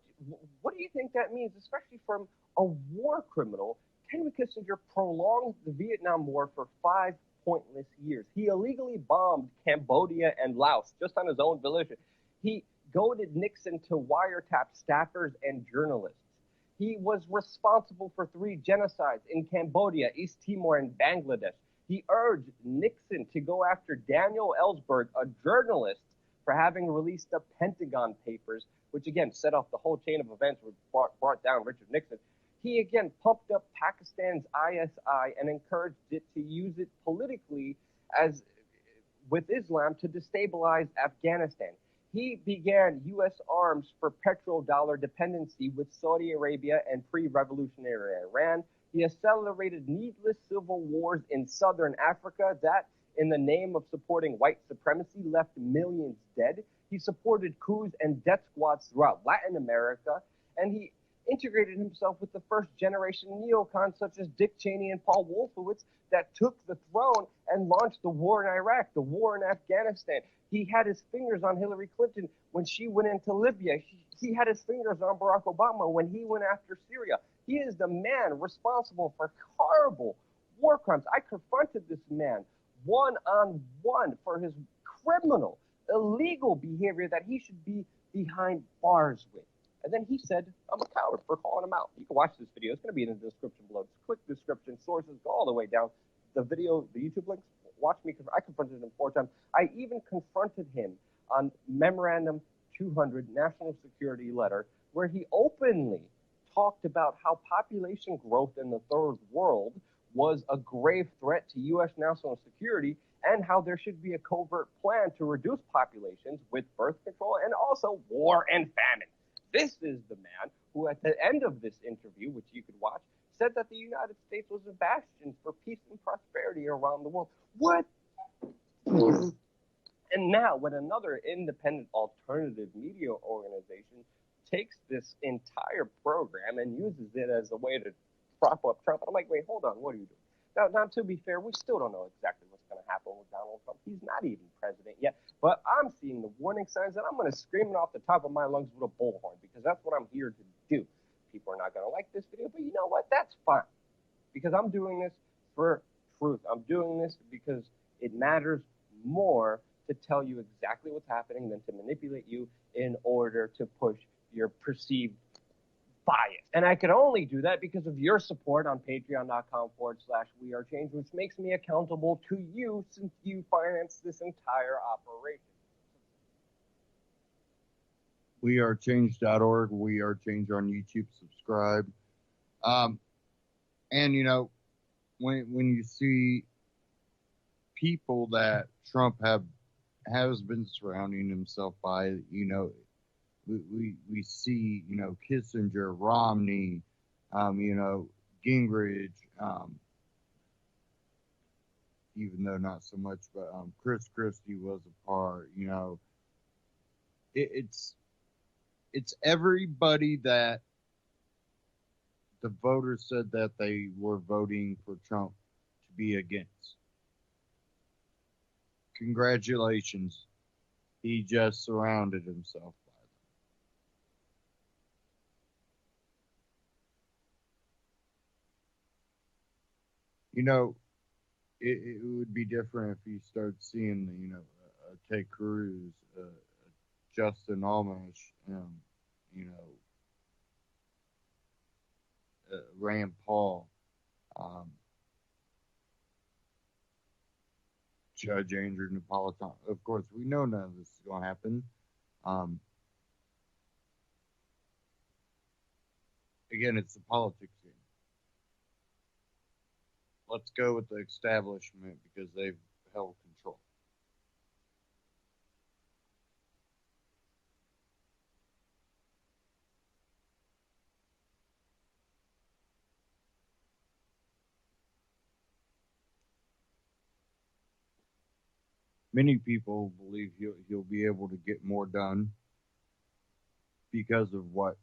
do you think that means, especially from a war criminal? Henry Kissinger prolonged the Vietnam War for 5 pointless years. He illegally bombed Cambodia and Laos just on his own volition. He goaded Nixon to wiretap staffers and journalists. He was responsible for 3 genocides in Cambodia, East Timor, and Bangladesh. He urged Nixon to go after Daniel Ellsberg, a journalist, for having released the Pentagon Papers, which again set off the whole chain of events which brought down Richard Nixon. He again pumped up Pakistan's ISI and encouraged it to use it politically as with Islam to destabilize Afghanistan. He began U.S. arms for petrodollar dependency with Saudi Arabia and pre-revolutionary Iran. He accelerated needless civil wars in southern Africa that, in the name of supporting white supremacy, left millions dead. He supported coups and death squads throughout Latin America, and he integrated himself with the first-generation neocons such as Dick Cheney and Paul Wolfowitz that took the throne and launched the war in Iraq, the war in Afghanistan. He had his fingers on Hillary Clinton when she went into Libya. He had his fingers on Barack Obama when he went after Syria. He is the man responsible for horrible war crimes. I confronted this man one-on-one for his criminal, illegal behavior that he should be behind bars with. And then he said, I'm a coward for calling him out. You can watch this video. It's going to be in the description below. Just click description. Sources go all the way down. The video, the YouTube links, watch me. I confronted him 4 times. I even confronted him on Memorandum 200, National Security Letter, where he openly talked about how population growth in the third world was a grave threat to U.S. national security and how there should be a covert plan to reduce populations with birth control and also war and famine. This is the man who, at the end of this interview, which you could watch, said that the United States was a bastion for peace and prosperity around the world. What? And now, when another independent alternative media organization takes this entire program and uses it as a way to prop up Trump, I'm like, wait, hold on, what are you doing? Now, to be fair, we still don't know exactly what's going to happen with Donald Trump. He's not even president yet. But I'm seeing the warning signs, and I'm going to scream it off the top of my lungs with a bullhorn, because that's what I'm here to do. People are not going to like this video, but you know what? That's fine, because I'm doing this for truth. I'm doing this because it matters more to tell you exactly what's happening than to manipulate you in order to push your perceived bias. And I could only do that because of your support on patreon.com/wearechange, which makes me accountable to you since you financed this entire operation. wearechange.org, We Are Change on YouTube, subscribe. And you know, when you see people that Trump has been surrounding himself by, you know, we see, you know, Kissinger, Romney, you know, Gingrich, even though not so much, but Chris Christie was a part, you know. It's everybody that the voters said that they were voting for Trump to be against. Congratulations. He just surrounded himself by them. You know, it would be different if you start seeing, you know, Ted Cruz, Justin Amash, you know, Rand Paul, Judge Andrew Napolitano. Of course, we know none of this is going to happen. Again, it's the politics game. Let's go with the establishment because they've held control. Many people believe he'll be able to get more done because of what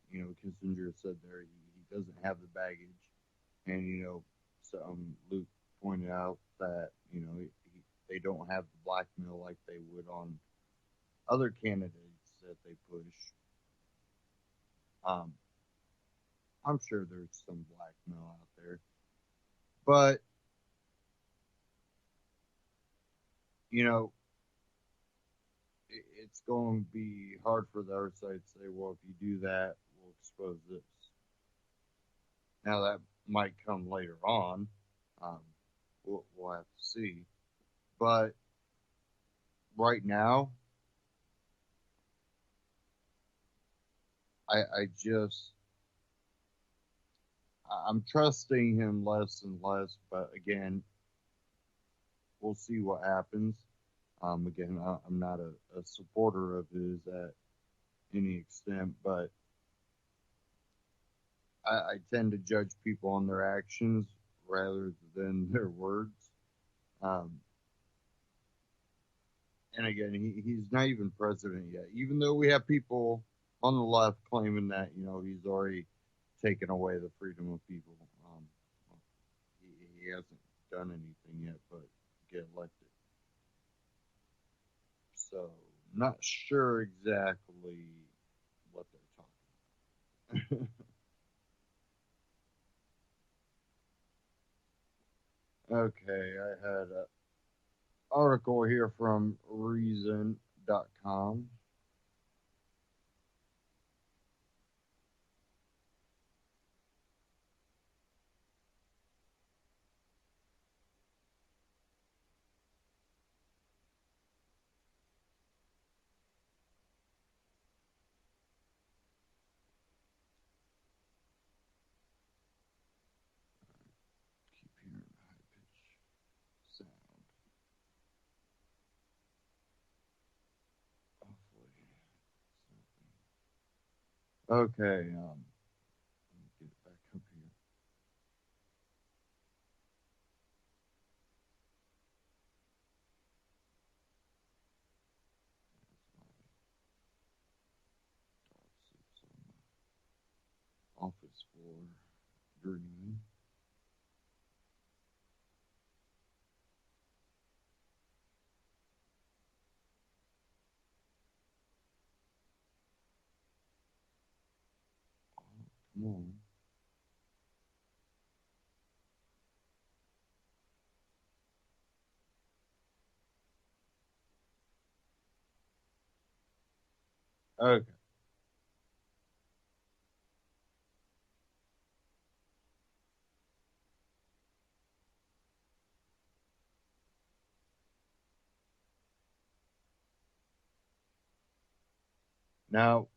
you know, Kissinger said there. He doesn't have the baggage, and you know, Luke pointed out that, you know, they don't have the blackmail like they would on other candidates that they push. Um, I'm sure there's some blackmail out there, but you know, it's going to be hard for the other side to say, well, if you do that, we'll expose this. Now that might come later on. Um, we'll have to see. But right now, I'm trusting him less and less. But again, we'll see what happens. Again, I'm not a supporter of his at any extent, but I tend to judge people on their actions rather than their words. Um, and again, he's not even president yet, even though we have people on the left claiming that, he's already taken away the freedom of people. He hasn't done anything yet but get elected. So, not sure exactly what they're talking about. Okay, I had an article here from Reason.com. Keep hearing high pitch sound. Hopefully, okay. Let me get it back up here. That's my dog sits on my office floor dreaming. Oh, come on. Okay. Now,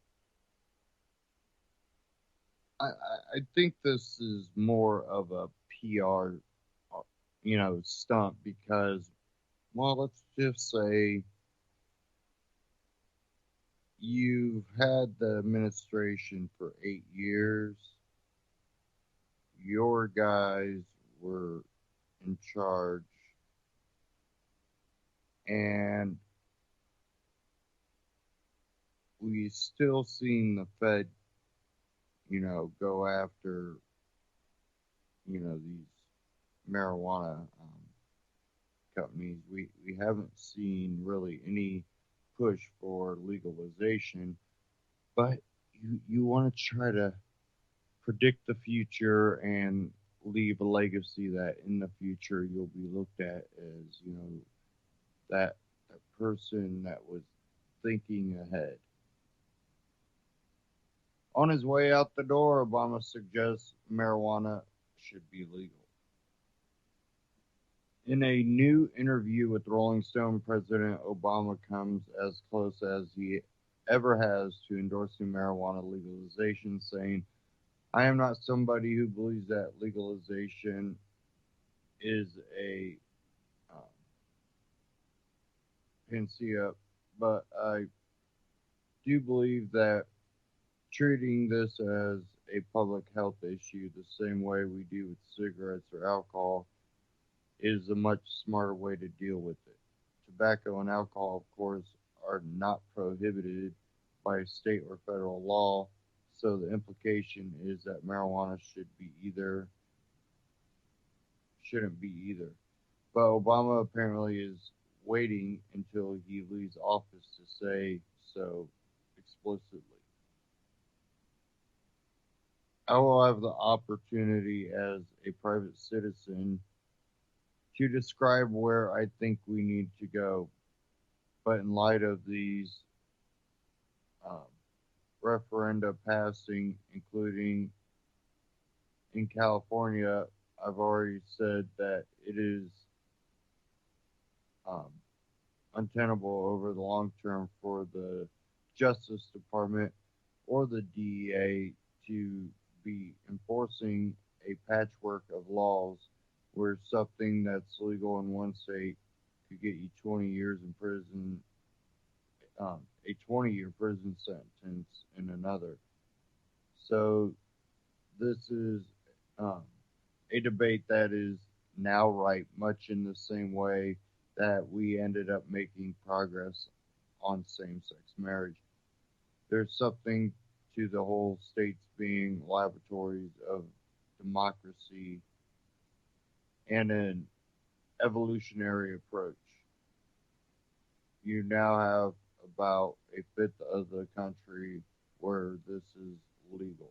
I think this is more of a PR, stunt because, well, let's just say you've had the administration for 8 years. Your guys were in charge, and we still seen the Fed, go after, these marijuana companies. We haven't seen really any push for legalization, but you want to try to predict the future and leave a legacy that in the future you'll be looked at as, that person that was thinking ahead. On his way out the door, Obama suggests marijuana should be legal. In a new interview with Rolling Stone, President Obama comes as close as he ever has to endorsing marijuana legalization, saying, I am not somebody who believes that legalization is a panacea, but I do believe that treating this as a public health issue the same way we do with cigarettes or alcohol is a much smarter way to deal with it. Tobacco and alcohol, of course, are not prohibited by state or federal law, so the implication is that marijuana shouldn't be either. But Obama apparently is waiting until he leaves office to say so explicitly. I will have the opportunity as a private citizen to describe where I think we need to go. But in light of these um, referenda passing, including in California, I've already said that it is um, untenable over the long term for the Justice Department or the DEA to be enforcing a patchwork of laws where something that's legal in one state could get you 20 years in prison, a 20-year prison sentence in another. So this is um, a debate that is now ripe, much in the same way that we ended up making progress on same-sex marriage. There's something to the whole states being laboratories of democracy and an evolutionary approach. You now have about a fifth of the country where this is legal.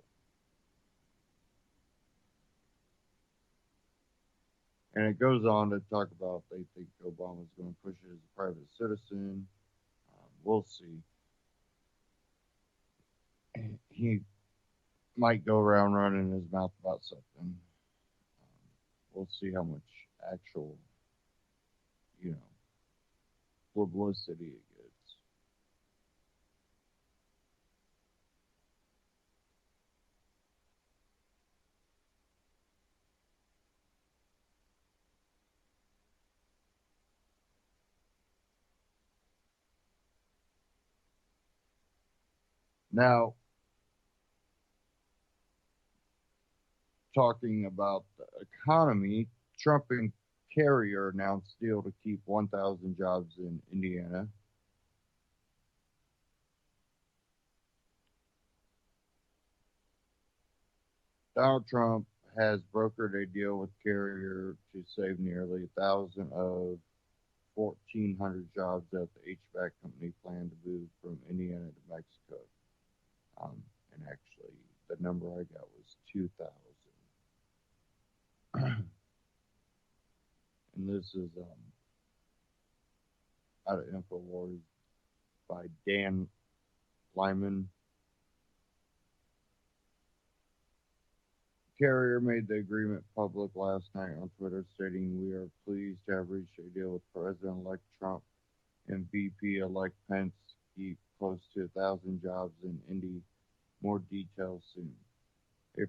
And it goes on to talk about they think Obama's going to push it as a private citizen. We'll see. He might go around running his mouth about something. We'll see how much actual, you know, publicity it gets. Now, talking about the economy, Trump and Carrier announced deal to keep 1,000 jobs in Indiana. Donald Trump has brokered a deal with Carrier to save nearly 1,000 of 1,400 jobs that the HVAC company planned to move from Indiana to Mexico. And actually, the number I got was 2,000. And this is out of InfoWars by Dan Lyman. Carrier made the agreement public last night on Twitter, stating, "We are pleased to have reached a deal with President-elect Trump and VP-elect Pence to keep close to 1,000 jobs in Indy. More details soon." A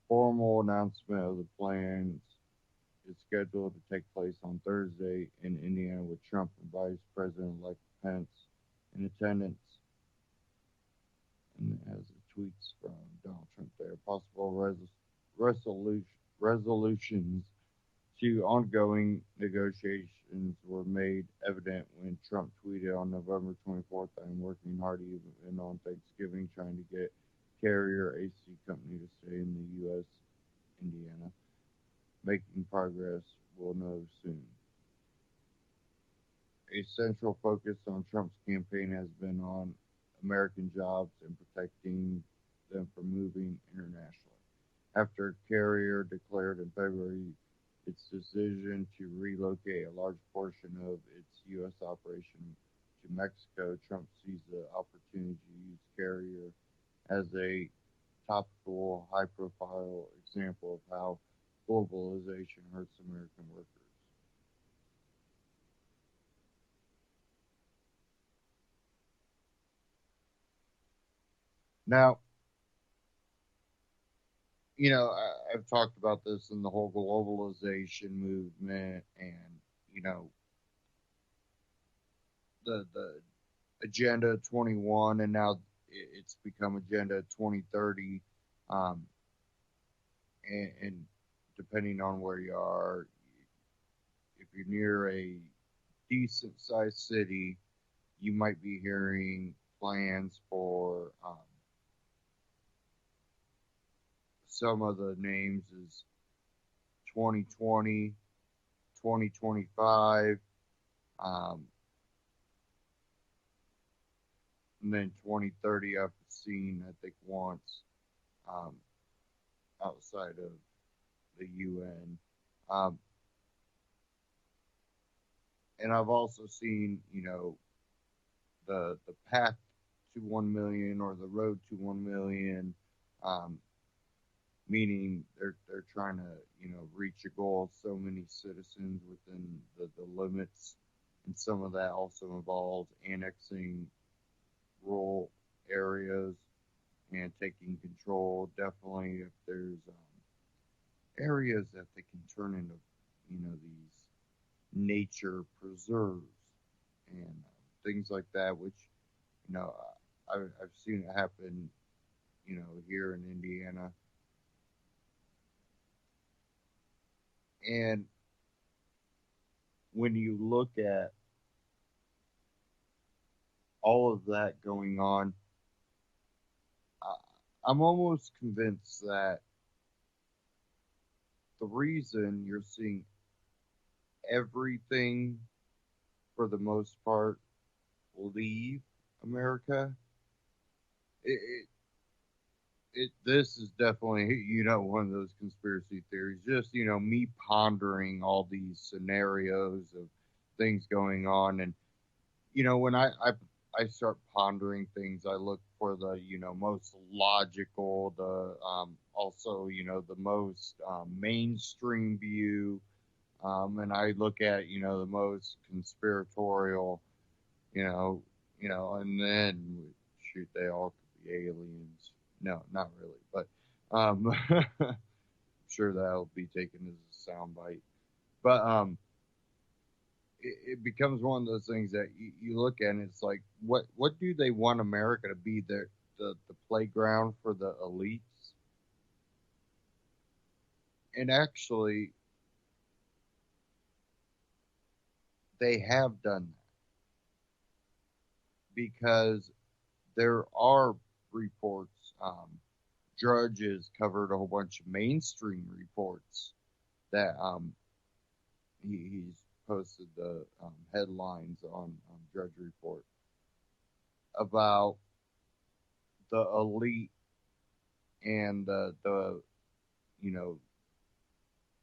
formal announcement of the plans is scheduled to take place on Thursday in Indiana, with Trump and Vice President-elect Pence in attendance. And it has the tweets from Donald Trump there. Possible resolutions to ongoing negotiations were made evident when Trump tweeted on November 24th, "I'm working hard even on Thanksgiving trying to get Carrier AC Company to stay in the U.S. Indiana. Making progress, we'll know soon." A central focus on Trump's campaign has been on American jobs and protecting them from moving internationally. After Carrier declared in February its decision to relocate a large portion of its U.S. operation to Mexico, Trump sees the opportunity to use Carrier as a topical, high-profile example of how globalization hurts American workers. Now, you know, I've talked about this in the whole globalization movement, and you know, the Agenda 21, and now it's become Agenda 2030. Um, and depending on where you are, if you're near a decent sized city, you might be hearing plans for some of the names is 2020, 2025, and then 2030 I've seen, I think, once. outside of the UN. Um, and I've also seen, the path to 1 million or the road to 1 million, um, meaning they're trying to, reach a goal of so many citizens within the limits. And some of that also involves annexing rural areas and taking control. Definitely, if there's areas that they can turn into, these nature preserves and things like that, which, I've seen it happen, here in Indiana. And when you look at all of that going on, I'm almost convinced that the reason you're seeing everything, for the most part, leave America, this is definitely, one of those conspiracy theories. Just, me pondering all these scenarios of things going on. And, when I start pondering things, I look for the, most logical, the, also, the most mainstream view. And I look at, the most conspiratorial, and then shoot, they all could be aliens. No, not really, but I'm sure that'll be taken as a soundbite. But it becomes one of those things that you look at and it's like, what do they want America to be? The playground for the elites? And actually, they have done that because there are reports. Drudge has covered a whole bunch of mainstream reports that he's posted the headlines on Drudge Report about the elite and the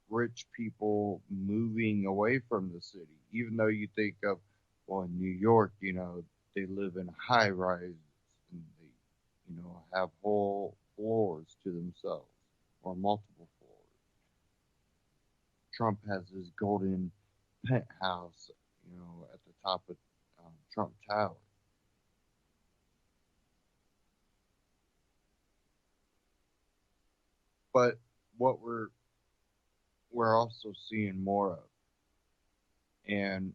rich people moving away from the city. Even though you think of, well, in New York, they live in high rises and they, have whole floors to themselves or multiple floors. Trump has his golden penthouse, at the top of Trump Tower. But what we're also seeing more of, and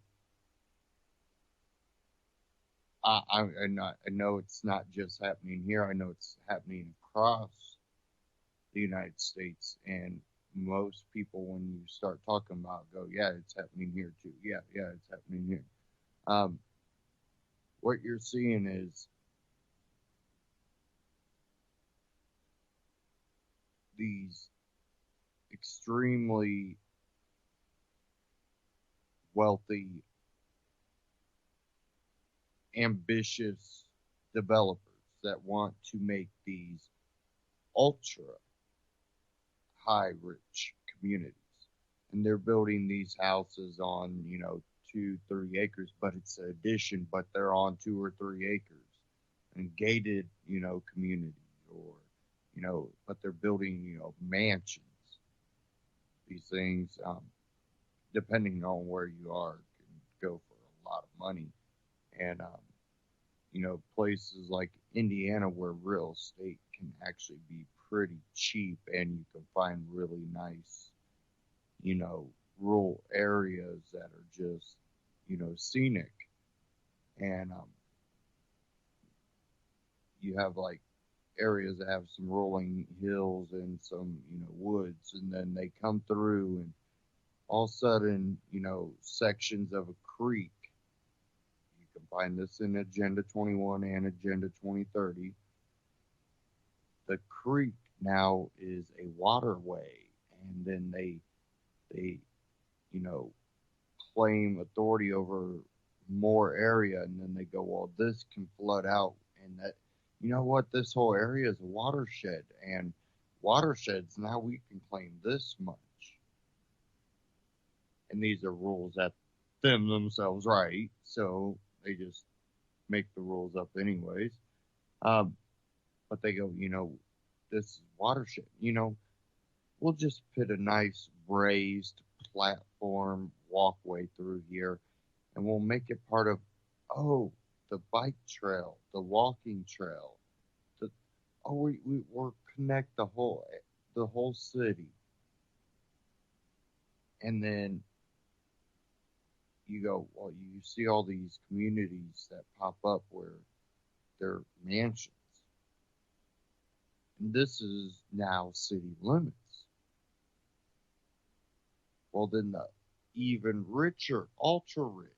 I know it's not just happening here. I know it's happening across the United States, and most people, when you start talking about, go, yeah, it's happening here too. Yeah, it's happening here. What you're seeing is these extremely wealthy, ambitious developers that want to make these ultra high rich communities. And they're building these houses on, 2-3 acres, but it's an addition, but they're on 2 or 3 acres and gated, community, or, but they're building, mansions. These things, depending on where you are, can go for a lot of money. And, places like Indiana where real estate can actually be pretty cheap and you can find really nice, rural areas that are just, scenic. And you have like areas that have some rolling hills and some, woods, and then they come through and all of a sudden, sections of a creek. You can find this in Agenda 21 and Agenda 2030. The creek now is a waterway, and then they claim authority over more area, and then they go, well, this can flood out, and that, this whole area is a watershed, and watersheds, now we can claim this much. And these are rules that them themselves write, so they just make the rules up anyways. But they go, this is watershed. We'll just put a nice raised platform walkway through here, and we'll make it part of, the bike trail, the walking trail. We'll connect the whole city. And then you go, well, you see all these communities that pop up where they're mansions. And this is now city limits. Well, then the even richer, ultra rich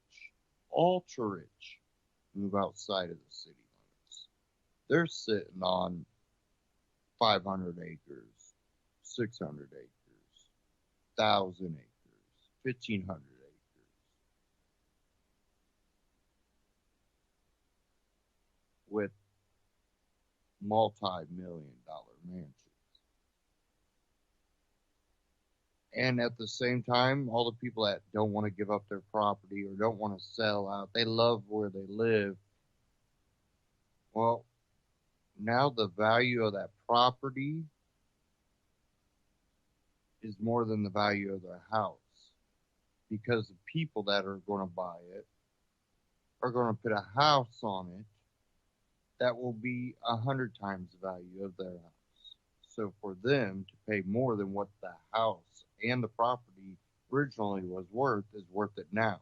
move outside of the city limits. They're sitting on 500 acres, 600 acres, 1,000 acres, 1,500 acres. With multi-million-dollar mansions. And at the same time, all the people that don't want to give up their property or don't want to sell out, they love where they live. Well, now the value of that property is more than the value of their house, because the people that are going to buy it are going to put a house on it that will be 100 times the value of their house. So for them to pay more than what the house and the property originally was worth is worth it now.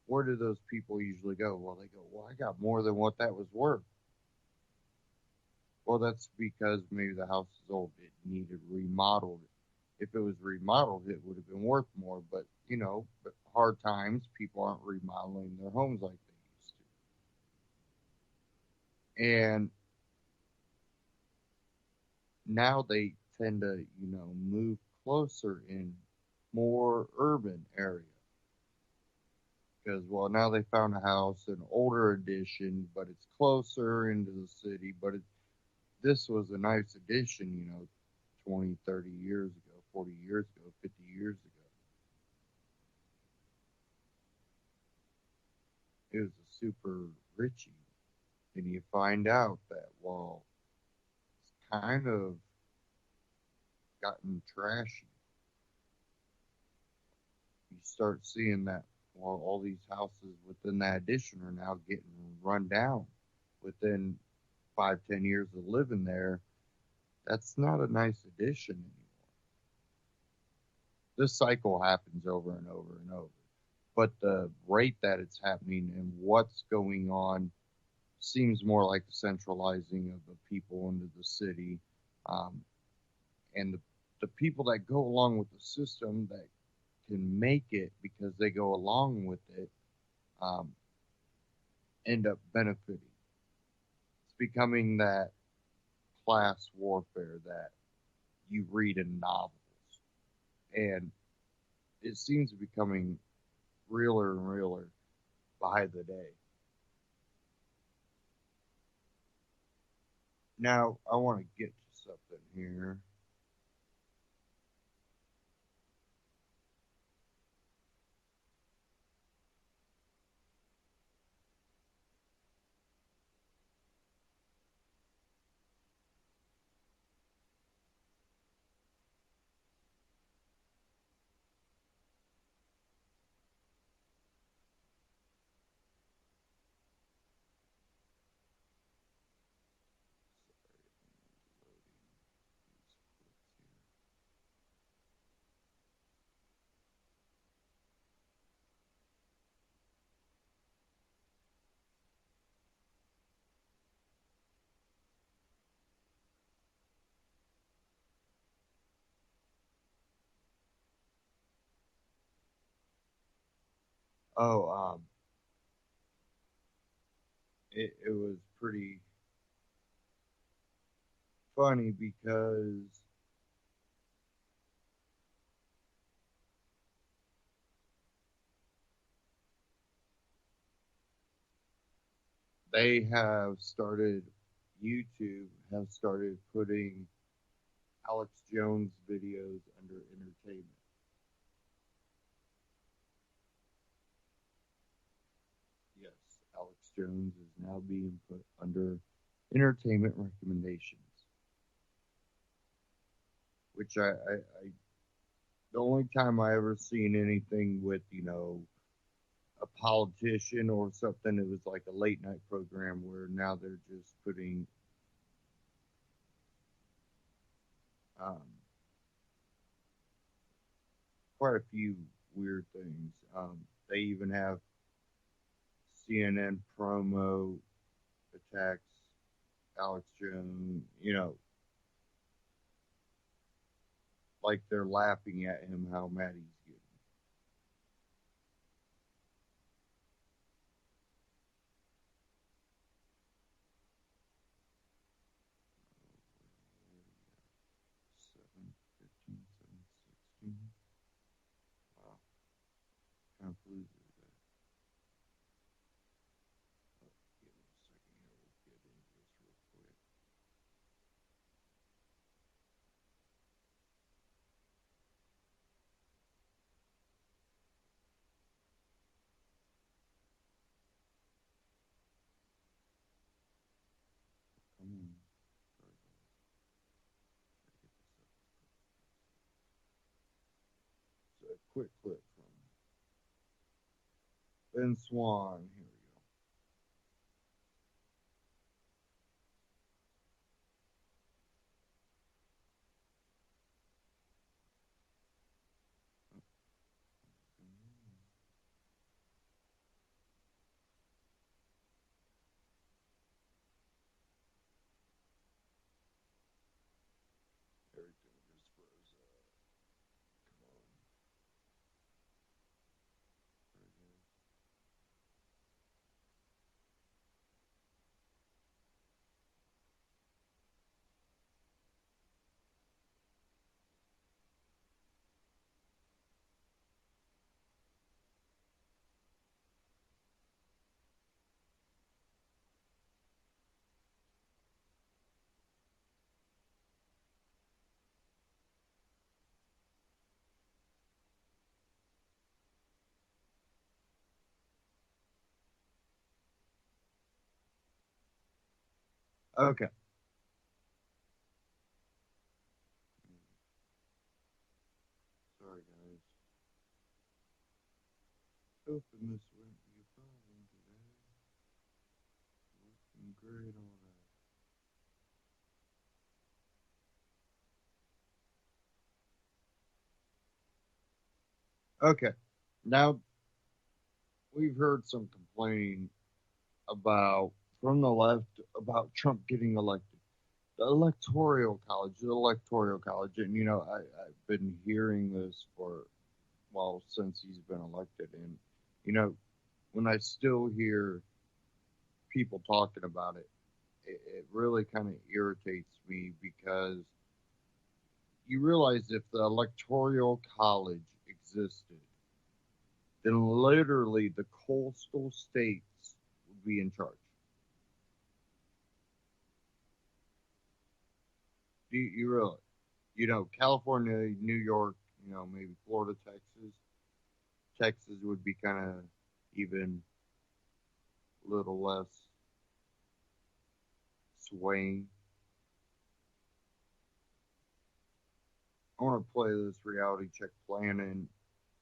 Where do those people usually go? Well, they go, well, I got more than what that was worth. Well, that's because maybe the house is old. It needed remodeled. If it was remodeled, it would have been worth more. But, but hard times, people aren't remodeling their homes like they used to. And now they tend to, move closer in more urban areas. Because, well, now they found a house, an older edition, but it's closer into the city. But this was a nice addition, 20, 30 years ago, 40 years ago, 50 years ago. It was a super richie. And you find out that, well, it's kind of gotten trashy. You start seeing that, well, all these houses within that addition are now getting run down within 5-10 years of living there. That's not a nice addition anymore. This cycle happens over and over and over. But the rate that it's happening and what's going on seems more like the centralizing of the people into the city. And the people that go along with the system that can make it because they go along with it end up benefiting. It's becoming that class warfare that you read in novels. And it seems to be becoming realer and realer by the day. Now, I want to get to something here. It was pretty funny because they have started YouTube have started putting Alex Jones videos under entertainment. Yes, Alex Jones is now being put under entertainment recommendations. Which the only time I ever seen anything with, a politician or something, it was like a late night program where now they're just putting quite a few weird things. They even have CNN promo attacks Alex Jones, like they're laughing at him how mad he's getting. Wow. Kind of loses that. Give me a second here. We'll get into this real quick. Come on. Sorry, guys. Gotta get this up. So a quick clip from Ben Swan. Here we go. Everything just froze up. Come on. There it is. Okay. Sorry, guys. Hoping this won't be a problem today. Working great all right. Okay. Now, we've heard some complaining about, from the left, about Trump getting elected. The Electoral College, and I've been hearing this since he's been elected, and when I still hear people talking about it, it really kind of irritates me because you realize if the Electoral College existed, then literally the coastal states would be in charge. You really, California, New York, maybe Florida, Texas. Texas would be kind of even a little less swaying. I want to play this reality check planning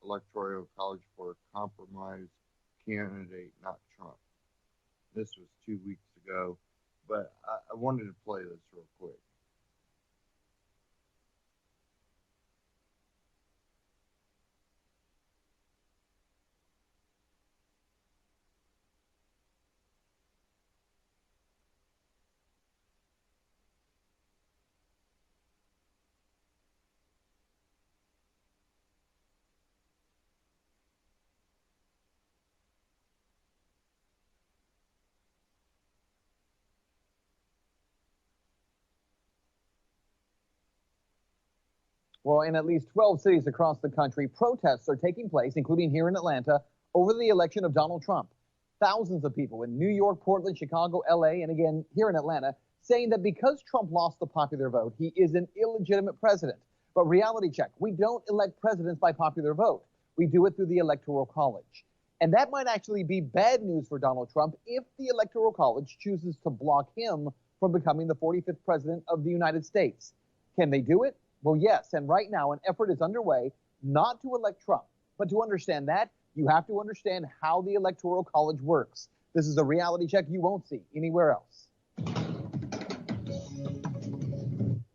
Electoral College for a compromise candidate, not Trump. This was 2 weeks ago, but I wanted to play this real quick. Well, in at least 12 cities across the country, protests are taking place, including here in Atlanta, over the election of Donald Trump. Thousands of people in New York, Portland, Chicago, LA, and again here in Atlanta saying that because Trump lost the popular vote, he is an illegitimate president. But reality check, we don't elect presidents by popular vote. We do it through the Electoral College. And that might actually be bad news for Donald Trump if the Electoral College chooses to block him from becoming the 45th president of the United States. Can they do it? Well, yes. And right now, an effort is underway not to elect Trump. But to understand that, you have to understand how the Electoral College works. This is a reality check you won't see anywhere else.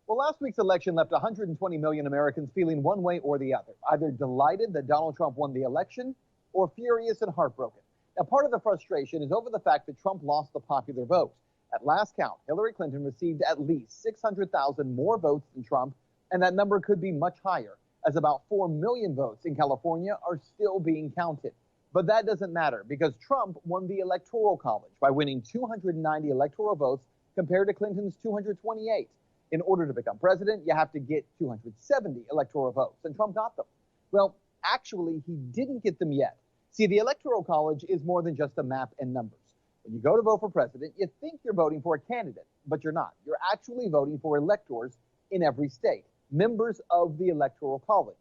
Well, last week's election left 120 million Americans feeling one way or the other, either delighted that Donald Trump won the election or furious and heartbroken. Now, part of the frustration is over the fact that Trump lost the popular vote. At last count, Hillary Clinton received at least 600,000 more votes than Trump, and that number could be much higher, as about 4 million votes in California are still being counted. But that doesn't matter because Trump won the Electoral College by winning 290 electoral votes compared to Clinton's 228. In order to become president, you have to get 270 electoral votes, and Trump got them. Well, actually, he didn't get them yet. See, the Electoral College is more than just a map and numbers. When you go to vote for president, you think you're voting for a candidate, but you're not. You're actually voting for electors in every state, members of the Electoral College.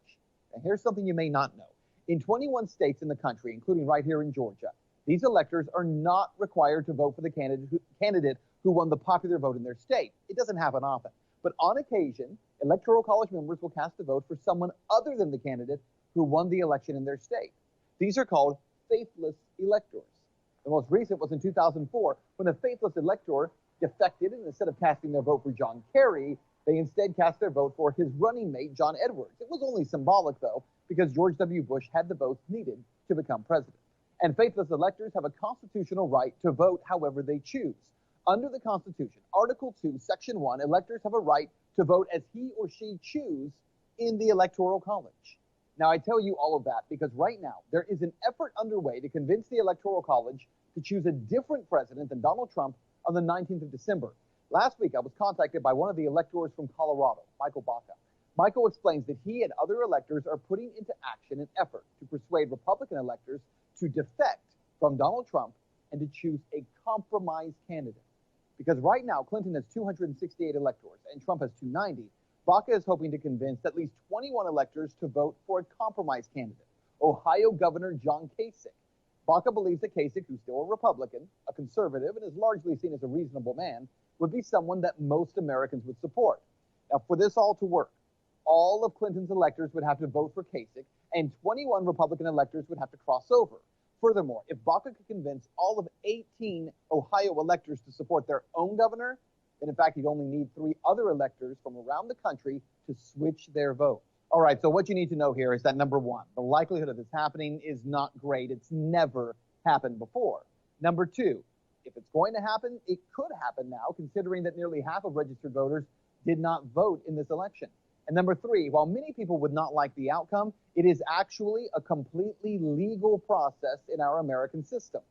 And here's something you may not know. In 21 states in the country, including right here in Georgia, these electors are not required to vote for the candidate who won the popular vote in their state. It doesn't happen often. But on occasion, Electoral College members will cast a vote for someone other than the candidate who won the election in their state. These are called faithless electors. The most recent was in 2004 when a faithless elector defected, and instead of casting their vote for John Kerry, they instead cast their vote for his running mate, John Edwards. It was only symbolic, though, because George W. Bush had the votes needed to become president. And faithless electors have a constitutional right to vote however they choose. Under the Constitution, Article 2, Section 1, electors have a right to vote as he or she choose in the Electoral College. Now, I tell you all of that because right now there is an effort underway to convince the Electoral College to choose a different president than Donald Trump on the 19th of December. Last week, I was contacted by one of the electors from Colorado, Michael Baca. Michael explains that he and other electors are putting into action an effort to persuade Republican electors to defect from Donald Trump and to choose a compromise candidate. Because right now, Clinton has 268 electors and Trump has 290. Baca is hoping to convince at least 21 electors to vote for a compromise candidate, Ohio Governor John Kasich. Baca believes that Kasich, who's still a Republican, a conservative, and is largely seen as a reasonable man, would be someone that most Americans would support. Now, for this all to work, all of Clinton's electors would have to vote for Kasich, and 21 Republican electors would have to cross over. Furthermore, if Baca could convince all of 18 Ohio electors to support their own governor, then in fact he'd only need 3 other electors from around the country to switch their vote. All right, so what you need to know here is that number one, the likelihood of this happening is not great. It's never happened before. Number two, if it's going to happen, it could happen now, considering that nearly half of registered voters did not vote in this election. And number three, while many people would not like the outcome, it is actually a completely legal process in our American system.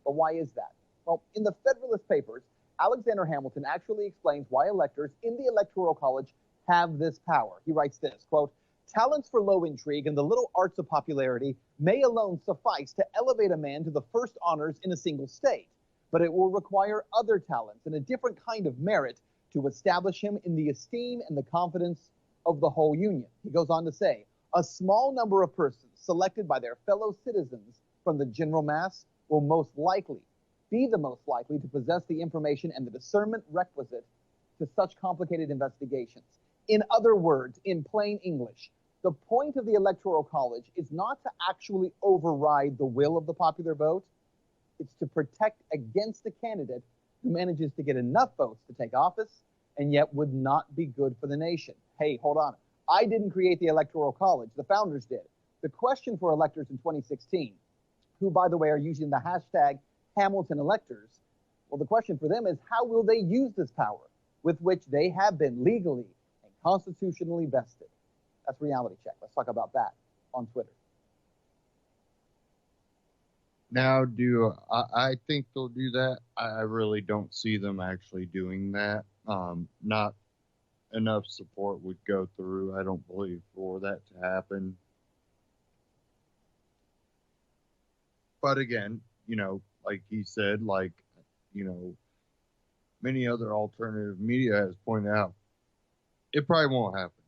But why is that? Well, in the Federalist Papers, Alexander Hamilton actually explains why electors in the Electoral College have this power. He writes this, quote, "Talents for low intrigue and the little arts of popularity may alone suffice to elevate a man to the first honors in a single state, but it will require other talents and a different kind of merit to establish him in the esteem and the confidence of the whole Union." He goes on to say, "A small number of persons selected by their fellow citizens from the general mass will be the most likely to possess the information and the discernment requisite to such complicated investigations." In other words, in plain English, the point of the Electoral College is not to actually override the will of the popular vote. It's to protect against a candidate who manages to get enough votes to take office and yet would not be good for the nation. Hey, hold on. I didn't create the Electoral College. The founders did. The question for electors in 2016, who, by the way, are using the hashtag Hamilton electors, well, the question for them is how will they use this power with which they have been legally and constitutionally vested? That's Reality Check. Let's talk about that on Twitter. Now, I think they'll do that? I really don't see them actually doing that. Not enough support would go through, I don't believe, for that to happen. But again, like he said, many other alternative media has pointed out, it probably won't happen,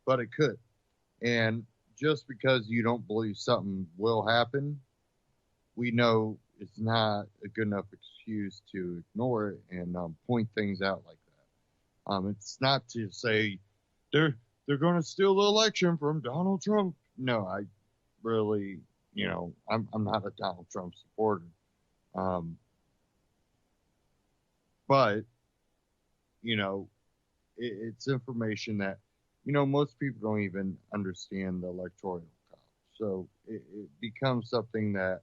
but it could. And just because you don't believe something will happen, we know it's not a good enough excuse to ignore it and point things out like that. It's not to say they're going to steal the election from Donald Trump. No, I really, I'm not a Donald Trump supporter. But it's information that most people don't even understand the electoral college. So it becomes something that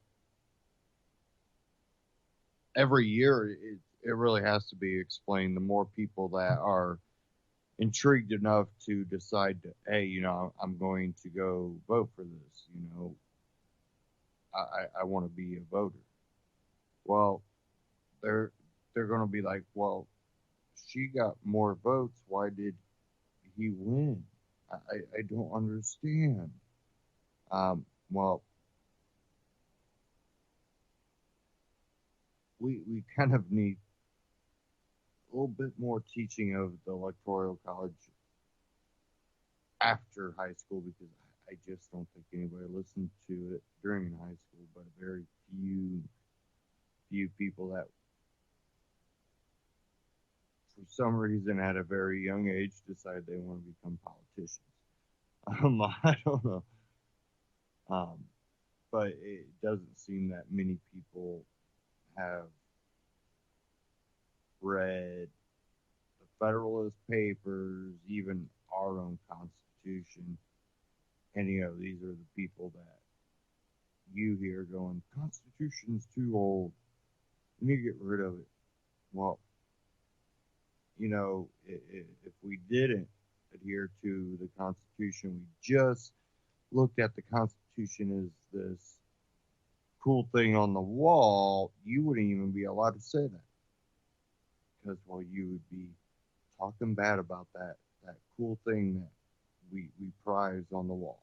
every year it really has to be explained. The more people that are intrigued enough to decide to, hey, I'm going to go vote for this, I want to be a voter. Well, they're going to be like, well, she got more votes. Why did he win? I don't understand. Well, we kind of need a little bit more teaching of the electoral college after high school, because I just don't think anybody listened to it during high school, but very few people that for some reason at a very young age decide they want to become politicians. I don't know. But it doesn't seem that many people have read the Federalist Papers, even our own Constitution. And, these are the people that you hear going, Constitution's too old. We need to get rid of it. Well, if we didn't adhere to the Constitution, we just looked at the Constitution as this cool thing on the wall, you wouldn't even be allowed to say that. Because, well, you would be talking bad about that cool thing that we prize on the wall.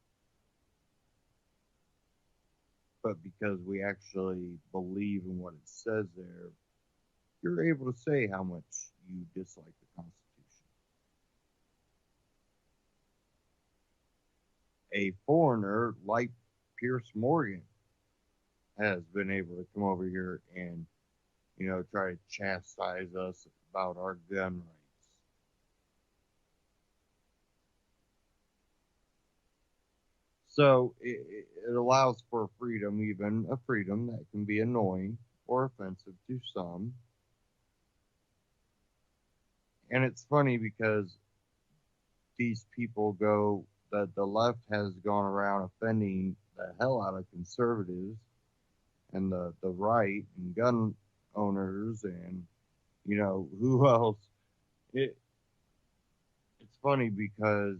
But because we actually believe in what it says there, you're able to say how much you dislike the Constitution. A foreigner like Pierce Morgan has been able to come over here and, try to chastise us about our gun rights. So it allows for freedom, even a freedom that can be annoying or offensive to some. And it's funny because these people the left has gone around offending the hell out of conservatives and the right and gun owners and, who else. It's funny because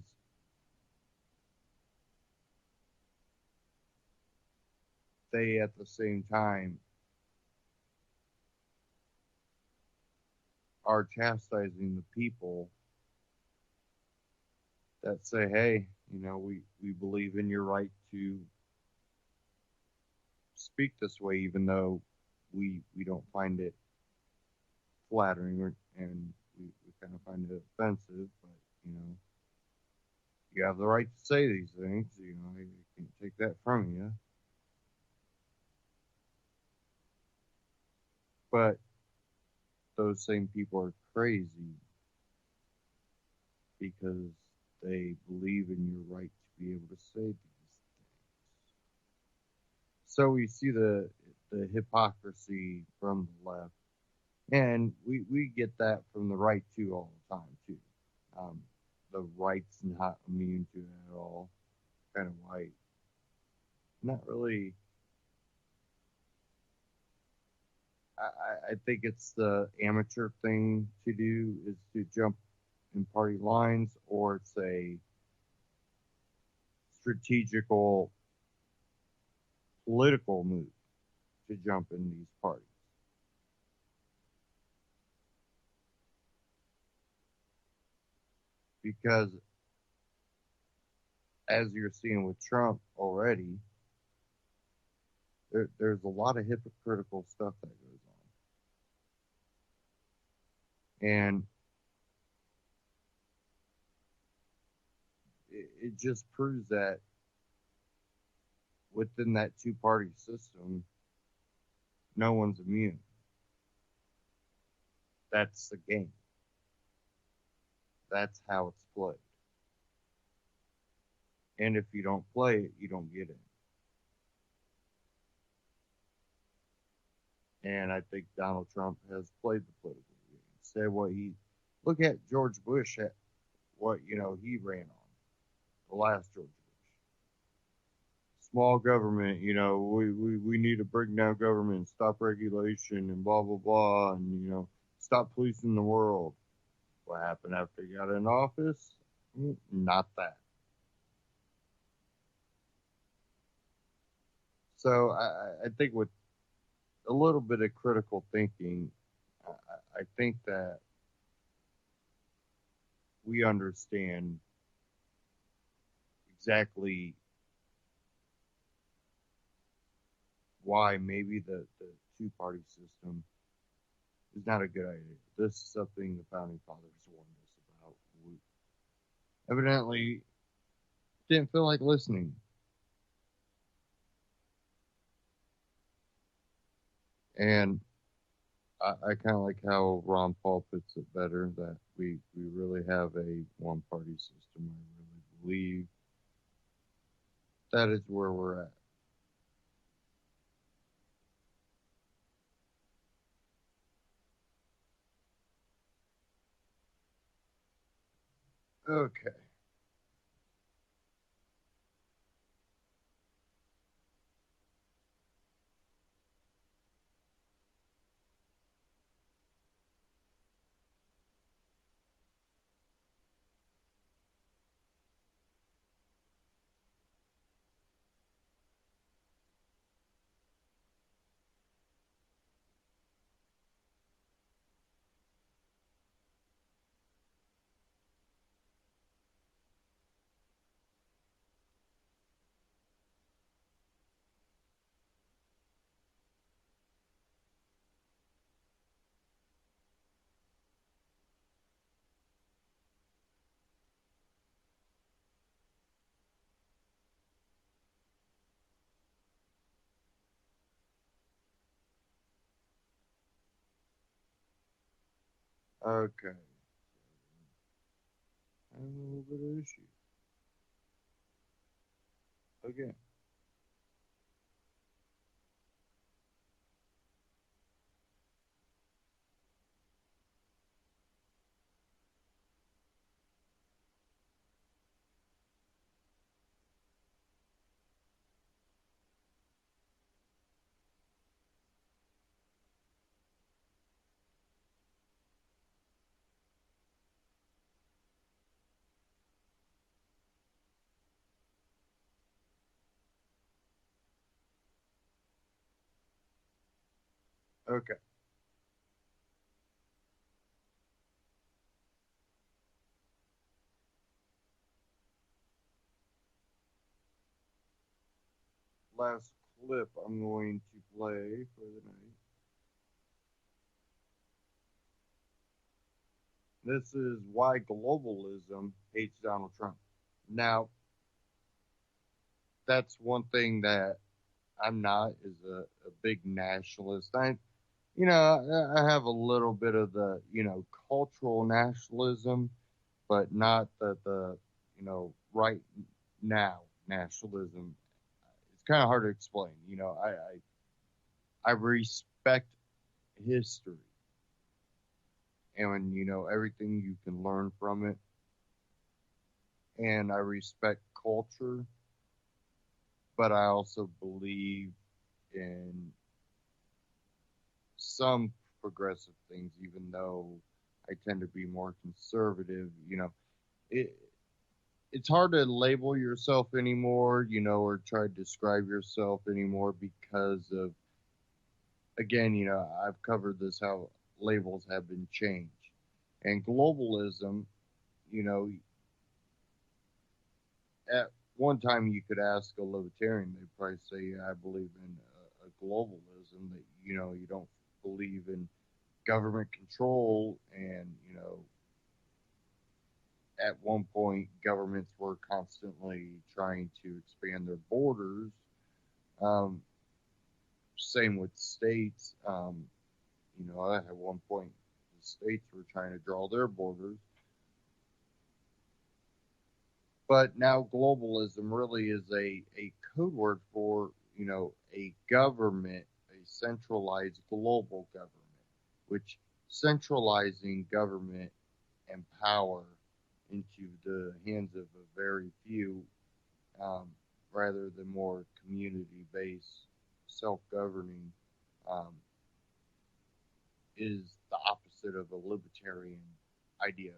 they at the same time are chastising the people that say, hey, we believe in your right to speak this way, even though we don't find it flattering and we kind of find it offensive, but you have the right to say these things. I can't take that from you. But those same people are crazy because they believe in your right to be able to say these things. So we see the hypocrisy from the left, and we get that from the right too all the time too. The right's not immune to it at all. Kind of white. Not really. I think it's the amateur thing to do is to jump in party lines, or it's a strategical political move to jump in these parties. Because as you're seeing with Trump already, there's a lot of hypocritical stuff that goes And it just proves that within that two-party system, no one's immune. That's the game. That's how it's played. And if you don't play it, you don't get it. And I think Donald Trump has played the political game. Said what he look at George Bush at what he ran on. The last George Bush. Small government, we need to bring down government and stop regulation and blah blah blah and stop policing the world. What happened after he got in office? Not that. So I think with a little bit of critical thinking, I think that we understand exactly why maybe the two-party system is not a good idea. This is something the founding fathers warned us about. We evidently didn't feel like listening. And I kind of like how Ron Paul puts it better, that we really have a one-party system. I really believe that is where we're at. Okay. Okay. I have a little bit of issue. Again. Okay. Last clip I'm going to play for the night. This is why globalism hates Donald Trump. Now, that's one thing that I'm not, is a big nationalist. I have a little bit of the, cultural nationalism, but not the right now nationalism. It's kind of hard to explain. I respect history and everything you can learn from it, and I respect culture, but I also believe in some progressive things, even though I tend to be more conservative. It it's hard to label yourself anymore, or try to describe yourself anymore because of, again, I've covered this, how labels have been changed. And globalism, you know, at one time you could ask a libertarian, they'd probably say, yeah, I believe in a globalism, that, you don't believe in government control, and at one point governments were constantly trying to expand their borders. Same with states. At one point the states were trying to draw their borders. But now globalism really is a code word for, a government, a centralized global government, which centralizing government and power into the hands of a very few, rather than more community-based, self-governing, is the opposite of a libertarian idea of,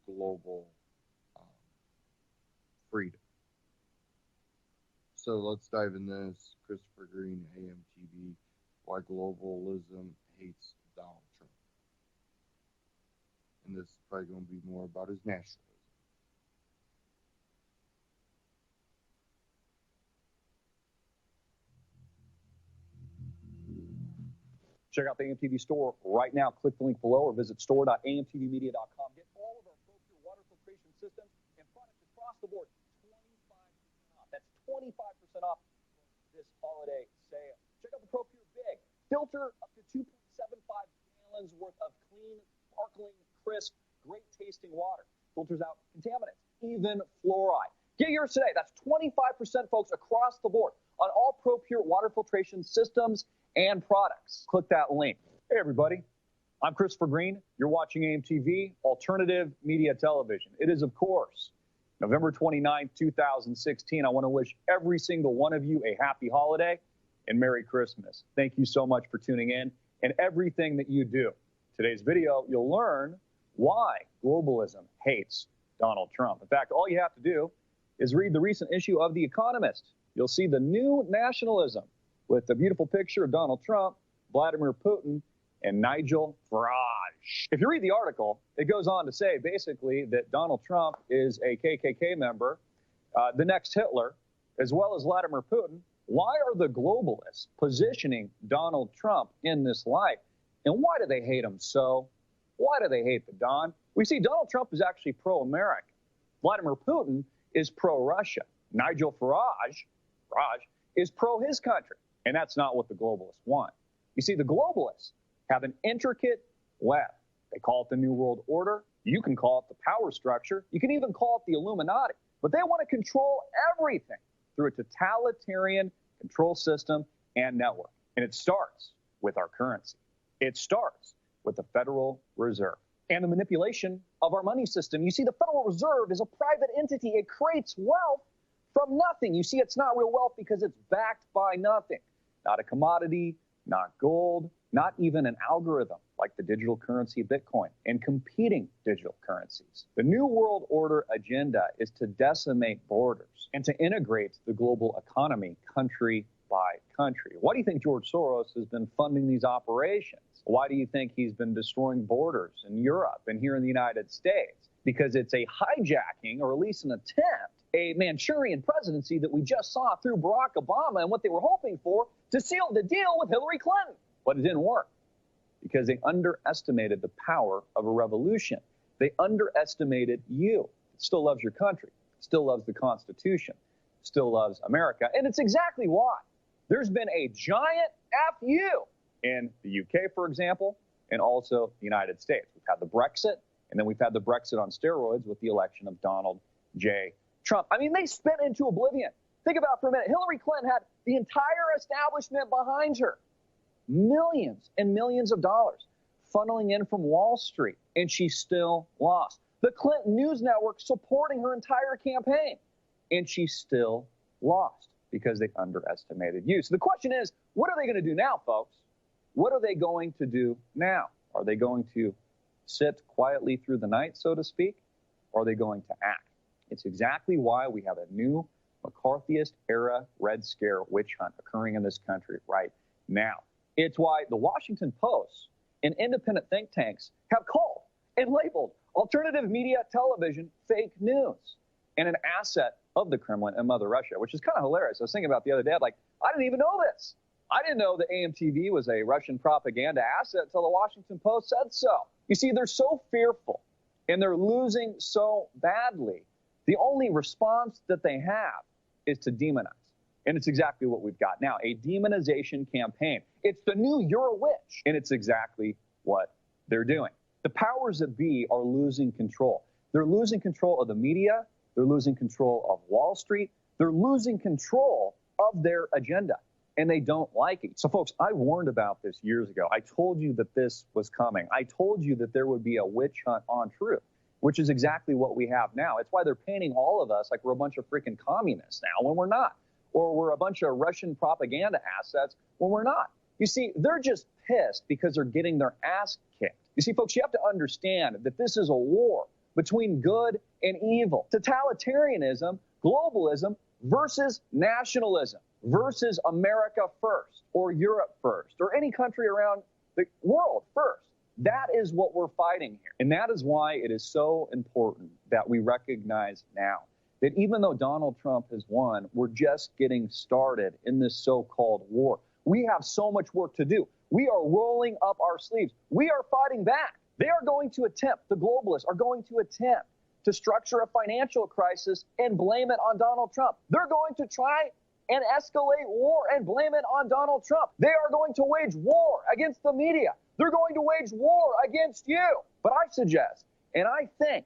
global freedom. So let's dive in this. Christopher Green, AMTV, Why Globalism Hates Donald Trump. And this is probably going to be more about his nationalism. Check out the AMTV store right now. Click the link below or visit store.amtvmedia.com. Get all of our ProPure water filtration systems and products across the board 25% off. That's 25% off this holiday sale. Check out the ProPure Big. Filter up to 2.75 gallons worth of clean, sparkling, crisp, great tasting water. Filters out contaminants, even fluoride. Get yours today. That's 25%, folks, across the board on all ProPure water filtration systems and products. Click that link. Hey, everybody. I'm Christopher Green. You're watching AMTV, Alternative Media Television. It is, of course, November 29th, 2016. I want to wish every single one of you a happy holiday and Merry Christmas. Thank you so much for tuning in and everything that you do. Today's video, you'll learn why globalism hates Donald Trump. In fact, all you have to do is read the recent issue of The Economist. You'll see the new nationalism with the beautiful picture of Donald Trump, Vladimir Putin, and Nigel Farage. If you read the article, it goes on to say basically that Donald Trump is a KKK member, the next Hitler, as well as Vladimir Putin. Why are the globalists positioning Donald Trump in this light? And why do they hate him so? Why do they hate the Don? We see Donald Trump is actually pro-American. Vladimir Putin is pro-Russia. Nigel Farage is pro-his country. And that's not what the globalists want. You see, the globalists have an intricate web. They call it the New World Order. You can call it the power structure. You can even call it the Illuminati. But they want to control everything through a totalitarian control system and network. And it starts with our currency. It starts with the Federal Reserve and the manipulation of our money system. You see, the Federal Reserve is a private entity. It creates wealth from nothing. You see, it's not real wealth because it's backed by nothing. Not a commodity, not gold, not even an algorithm like the digital currency Bitcoin and competing digital currencies. The New World Order agenda is to decimate borders and to integrate the global economy country by country. Why do you think George Soros has been funding these operations? Why do you think he's been destroying borders in Europe and here in the United States? Because it's a hijacking, or at least an attempt, a Manchurian presidency that we just saw through Barack Obama and what they were hoping for to seal the deal with Hillary Clinton. But it didn't work because they underestimated the power of a revolution. They underestimated you. It still loves your country, still loves the Constitution, still loves America. And it's exactly why there's been a giant FU in the UK, for example, and also the United States. We've had the Brexit, and then we've had the Brexit on steroids with the election of Donald J. Trump. I mean, they spent into oblivion. Think about it for a minute. Hillary Clinton had the entire establishment behind her. Millions and millions of dollars funneling in from Wall Street, and she still lost. The Clinton News Network supporting her entire campaign, and she still lost because they underestimated you. So the question is, what are they going to do now, folks? What are they going to do now? Are they going to sit quietly through the night, so to speak, or are they going to act? It's exactly why we have a new McCarthyist-era Red Scare witch hunt occurring in this country right now. It's why the Washington Post and independent think tanks have called and labeled alternative media television fake news and an asset of the Kremlin and Mother Russia, which is kind of hilarious. I was thinking about the other day, like, I didn't even know this. I didn't know that AMTV was a Russian propaganda asset until the Washington Post said so. You see, they're so fearful and they're losing so badly. The only response that they have is to demonize. And it's exactly what we've got now, a demonization campaign. It's the new "you're a witch," and it's exactly what they're doing. The powers that be are losing control. They're losing control of the media. They're losing control of Wall Street. They're losing control of their agenda, and they don't like it. So, folks, I warned about this years ago. I told you that this was coming. I told you that there would be a witch hunt on truth, which is exactly what we have now. It's why they're painting all of us like we're a bunch of freaking communists now when we're not, or we're a bunch of Russian propaganda assets when we're not. You see, they're just pissed because they're getting their ass kicked. You see, folks, you have to understand that this is a war between good and evil. Totalitarianism, globalism versus nationalism versus America first or Europe first or any country around the world first. That is what we're fighting here. And that is why it is so important that we recognize now that even though Donald Trump has won, we're just getting started in this so-called war. We have so much work to do. We are rolling up our sleeves. We are fighting back. They are going to attempt, the globalists are going to attempt to structure a financial crisis and blame it on Donald Trump. They're going to try and escalate war and blame it on Donald Trump. They are going to wage war against the media. They're going to wage war against you. But I suggest, and I think,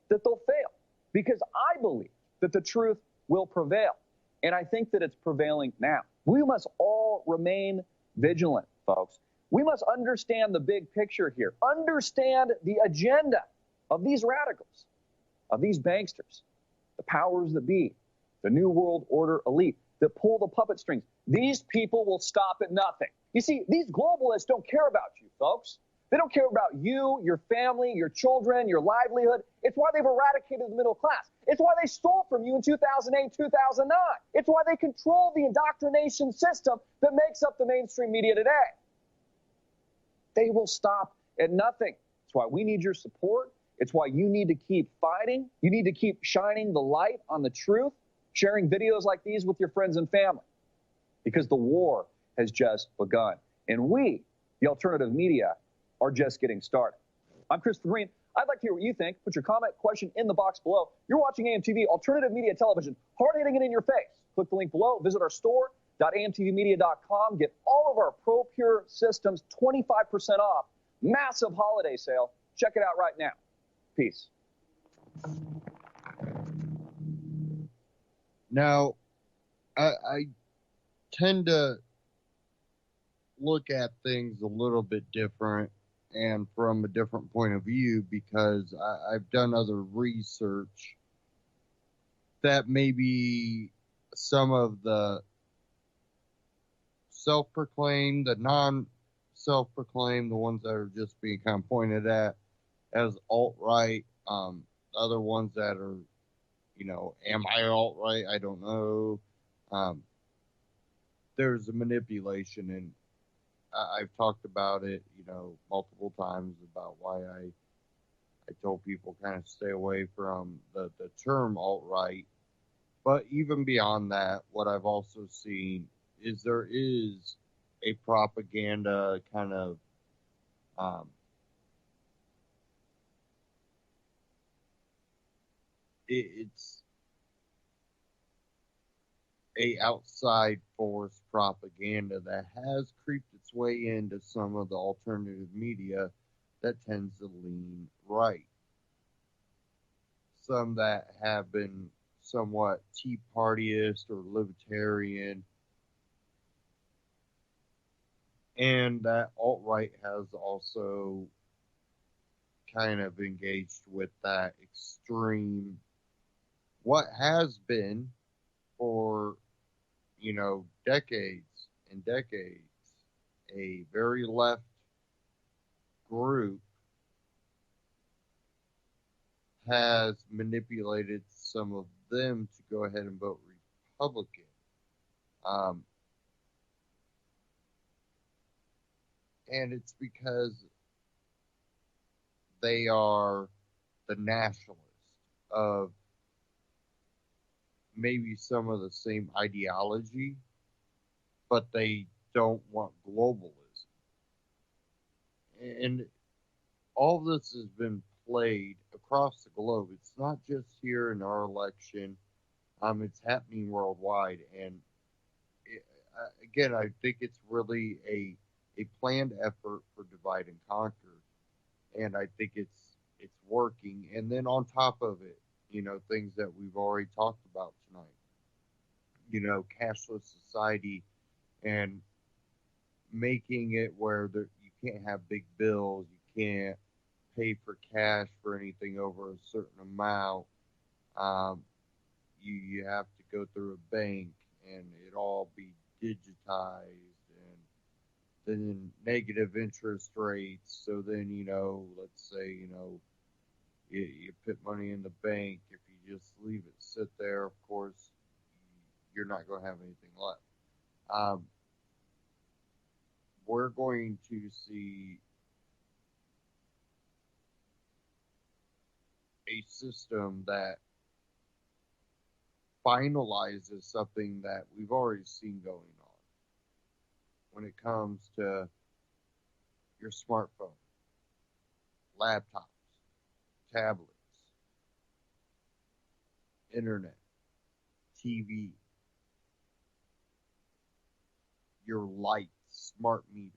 that they'll fail because I believe that the truth will prevail. And I think that it's prevailing now. We must all remain vigilant, folks. We must understand the big picture here. Understand the agenda of these radicals, of these banksters, the powers that be, the New World Order elite that pull the puppet strings. These people will stop at nothing. You see, these globalists don't care about you, folks. They don't care about you, your family, your children, your livelihood. It's why they've eradicated the middle class. It's why they stole from you in 2008, 2009. It's why they control the indoctrination system that makes up the mainstream media today. They will stop at nothing. That's why we need your support. It's why you need to keep fighting. You need to keep shining the light on the truth, sharing videos like these with your friends and family, because the war has just begun. And we, the alternative media, are just getting started. I'm Christopher Green. I'd like to hear what you think. Put your comment, question in the box below. You're watching AMTV, alternative media television, hard-hitting it in your face. Click the link below. Visit our store.amtvmedia.com. Get all of our ProPure systems 25% off. Massive holiday sale. Check it out right now. Peace. Now, I tend to look at things a little bit different and from a different point of view because I've done other research that maybe some of the self-proclaimed, the non-self-proclaimed, the ones that are just being kind of pointed at as alt-right, other ones that are, you know, am I alt-right? I don't know. There's a manipulation, and I've talked about it, you know, multiple times about why I told people kind of stay away from the term alt-right. But even beyond that, what I've also seen is there is a propaganda kind of it's a outside force propaganda that has creeped its way into some of the alternative media that tends to lean right. Some that have been somewhat Tea Partyist or libertarian, and that alt-right has also kind of engaged with that extreme, what has been for, you know, decades and decades, a very left group has manipulated some of them to go ahead and vote Republican. And it's because they are the nationalists of maybe some of the same ideology, but they don't want globalism. And all this has been played across the globe. It's not just here in our election. It's happening worldwide. And again, I think it's really a planned effort for divide and conquer. And I think it's working. And then on top of it, things that we've already talked about tonight, cashless society and making it where you can't have big bills, you can't pay for cash for anything over a certain amount. You have to go through a bank and it all be digitized, and then negative interest rates. So then, let's say, you put money in the bank. If you just leave it sit there, of course, you're not going to have anything left. We're going to see a system that finalizes something that we've already seen going on when it comes to your smartphone, laptops, tablets, internet, TV, your lights, smart meters,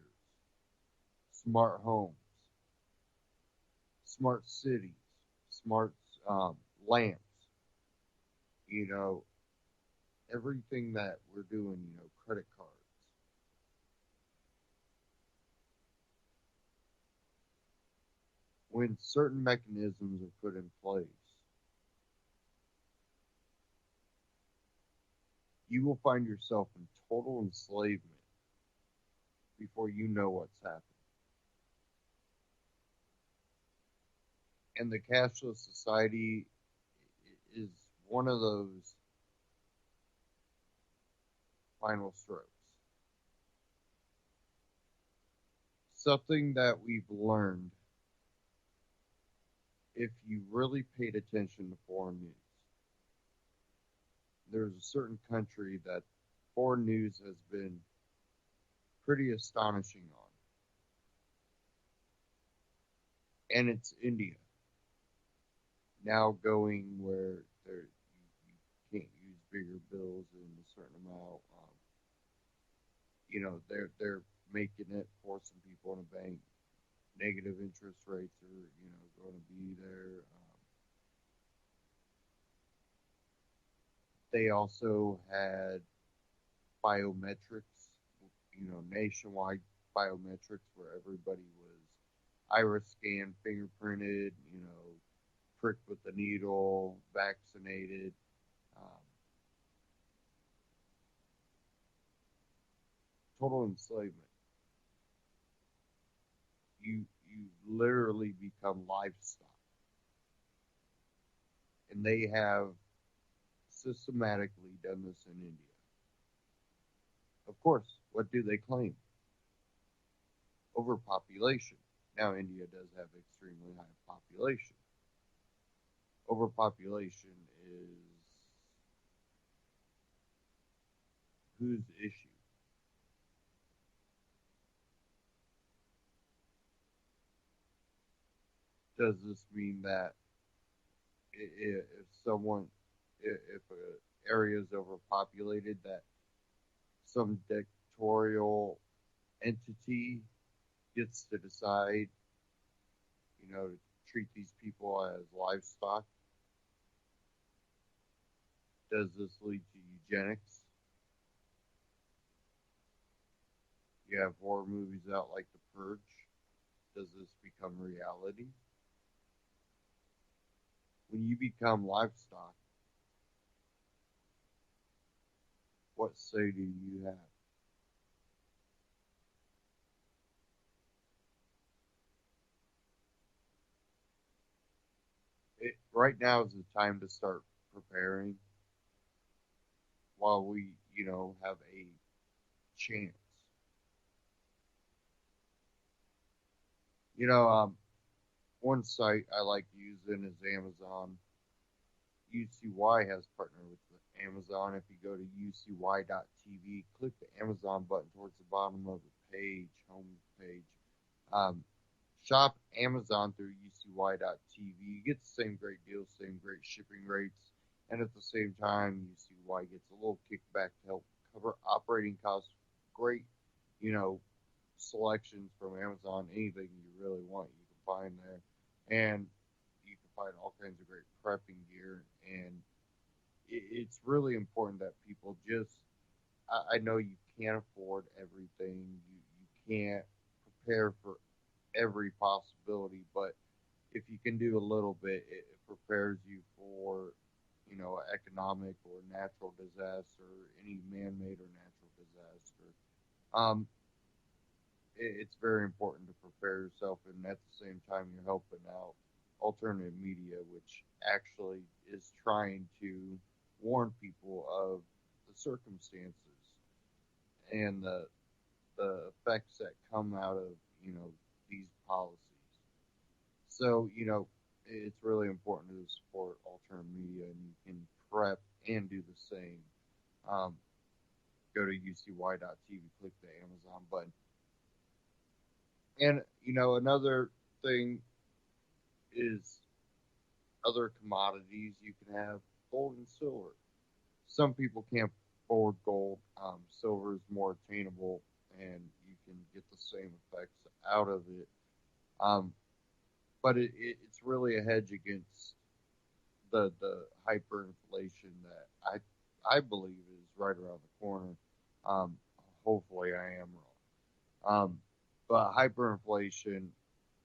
smart homes, smart cities, smart lamps, everything that we're doing, credit cards. When certain mechanisms are put in place, you will find yourself in total enslavement before you know what's happening. And the cashless society is one of those final strokes. Something that we've learned if you really paid attention to foreign news. There's a certain country that foreign news has been pretty astonishing on. And it's India. Now going where you can't use bigger bills in a certain amount. They're making it, forcing people in a bank. Negative interest rates are, going to be there. They also had biometrics, nationwide biometrics where everybody was iris scanned, fingerprinted, pricked with the needle, vaccinated. Total enslavement. You literally become livestock. And they have systematically done this in India. Of course, what do they claim? Overpopulation. Now, India does have extremely high population. Overpopulation is whose issue? Does this mean that if an area is overpopulated, that some dictatorial entity gets to decide, to treat these people as livestock? Does this lead to eugenics? You have horror movies out like The Purge. Does this become reality? When you become livestock, what say do you have? Right now is the time to start preparing while we, have a chance. One site I like using is Amazon. UCY has partnered with Amazon. If you go to ucy.tv, click the Amazon button towards the bottom of the page, home page. Shop Amazon through ucy.tv. You get the same great deals, same great shipping rates, and at the same time, UCY gets a little kickback to help cover operating costs. Great, selections from Amazon. Anything you really want, you can find there, and you can find all kinds of great prepping gear. And it's really important that people just. I know you can't afford everything. You can't prepare for every possibility, but if you can do a little bit, it prepares you for, economic or natural disaster, any man-made or natural disaster. It's very important to prepare yourself, and at the same time, you're helping out alternative media, which actually is trying to warn people of the circumstances and the effects that come out of these policies. So it's really important to support alternative media, and you can prep and do the same. Go to ucy.tv, click the Amazon button, and another thing is other commodities you can have: gold and silver. Some people can't afford gold. Silver is more attainable, and you can get the same effects out of it. But it's really a hedge against the hyperinflation that I believe is right around the corner. Hopefully I am wrong. But hyperinflation,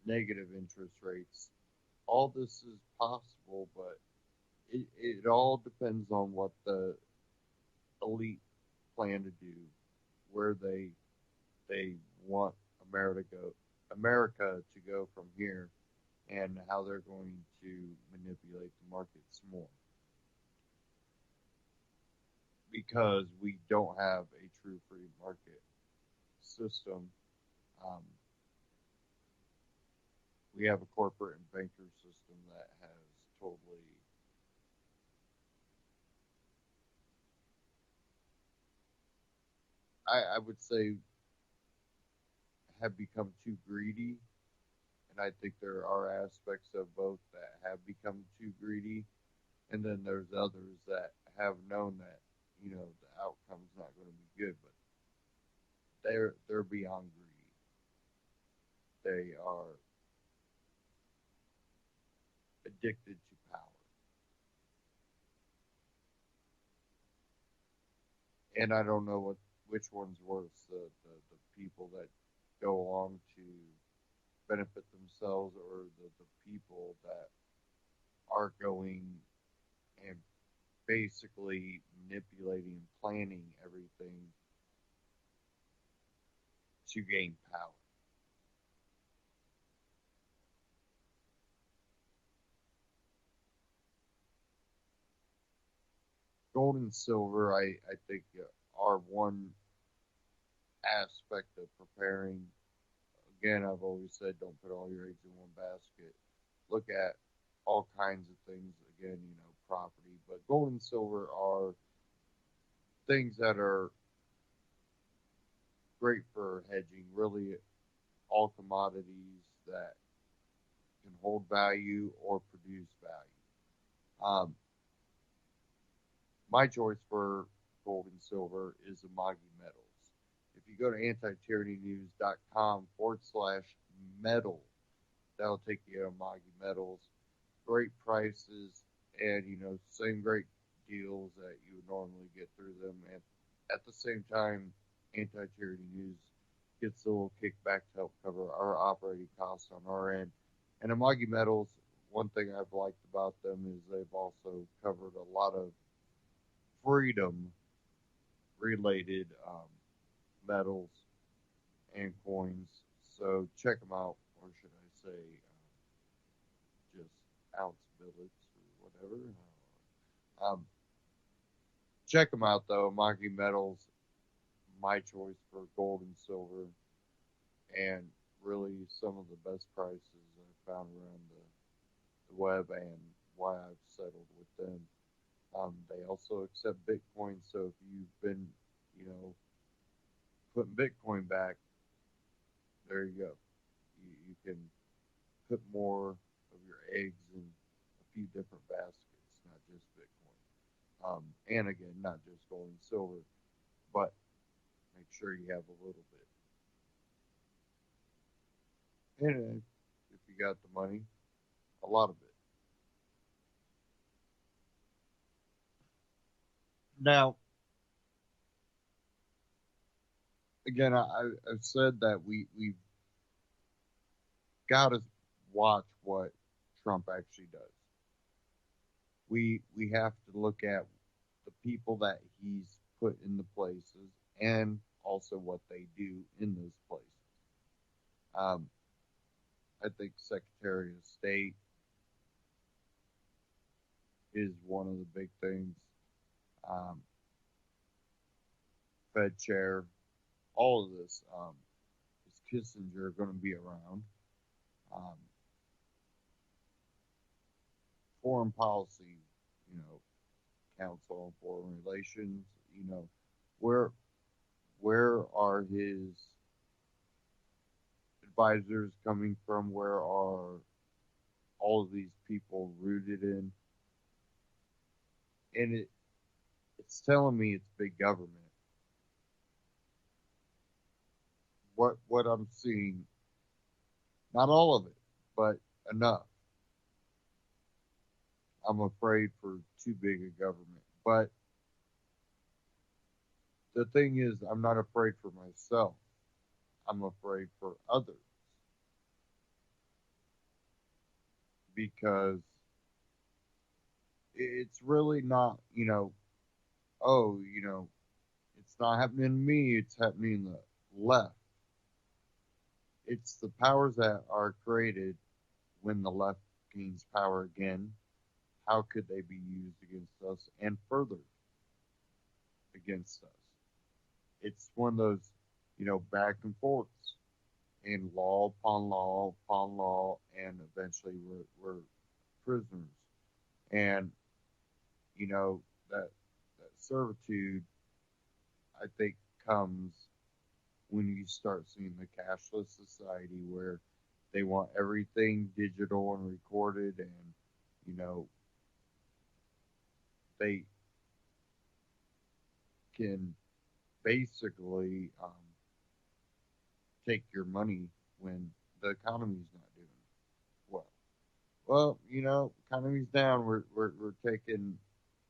negative interest rates, all this is possible, but it all depends on what the elite plan to do, where they want America to go from here, and how they're going to manipulate the markets more. Because we don't have a true free market system. We have a corporate and banker system that has totally I would say have become too greedy, and I think there are aspects of both that have become too greedy, and then there's others that have known that the outcome's not going to be good, but they're beyond greedy. They are addicted to power. And I don't know which one's worse, the people that go along to benefit themselves, or the people that are going and basically manipulating and planning everything to gain power. Gold and silver, I think, are one aspect of preparing. Again, I've always said, don't put all your eggs in one basket. Look at all kinds of things. Again, property, but gold and silver are things that are great for hedging. Really, all commodities that can hold value or produce value. My choice for gold and silver is Amagi Metals. If you go to antityrannynews.com/metal, that'll take you to Amagi Metals. Great prices, and same great deals that you would normally get through them. And at the same time, Anti-Tyranny News gets a little kickback to help cover our operating costs on our end. And Amagi Metals, one thing I've liked about them is they've also covered a lot of freedom-related metals and coins. So check them out, or should I say, just ounce billets or whatever. Check them out, though. Amagi Metals, my choice for gold and silver, and really some of the best prices I've found around the web, and why I've settled with them. They also accept Bitcoin. So if you've been, putting Bitcoin back, there you go. You can put more of your eggs in a few different baskets, not just Bitcoin. And again, not just gold and silver, but make sure you have a little bit. And if you got the money, a lot of it. Now, again, I've said that we've got to watch what Trump actually does. We have to look at the people that he's put in the places and also what they do in those places. I think Secretary of State is one of the big things. Fed chair, all of this. Is Kissinger going to be around? Foreign policy, Council on Foreign Relations, where are his advisors coming from? Where are all of these people rooted in? And it's telling me it's big government. What I'm seeing, not all of it, but enough. I'm afraid for too big a government. But the thing is, I'm not afraid for myself. I'm afraid for others. Because it's really not, it's not happening to me, it's happening to the left. It's the powers that are created when the left gains power again. How could they be used against us and further against us? It's one of those, back and forths, and law upon law, and eventually we're prisoners. And, that servitude, I think, comes when you start seeing the cashless society where they want everything digital and recorded, and, they can basically take your money when the economy's not doing well. Well, economy's down. We're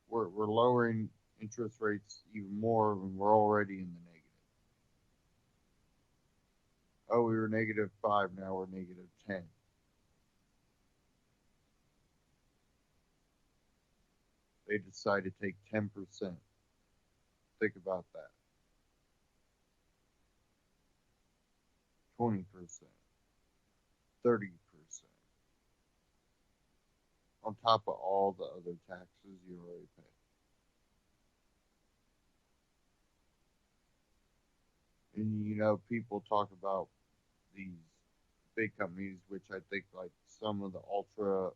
lowering interest rates even more when we're already in the negative. Oh, we were -5, now we're -10. They decide to take 10%. Think about that. 20%. 30%. On top of all the other taxes you already pay. And people talk about these big companies, which I think, like some of the ultra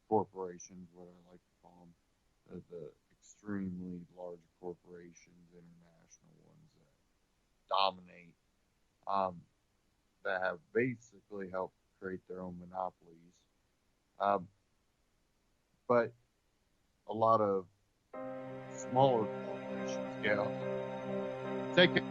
corporations, what I like to call them, the extremely large corporations, international ones that dominate, that have basically helped create their own monopolies. But a lot of smaller corporations get up. Take it.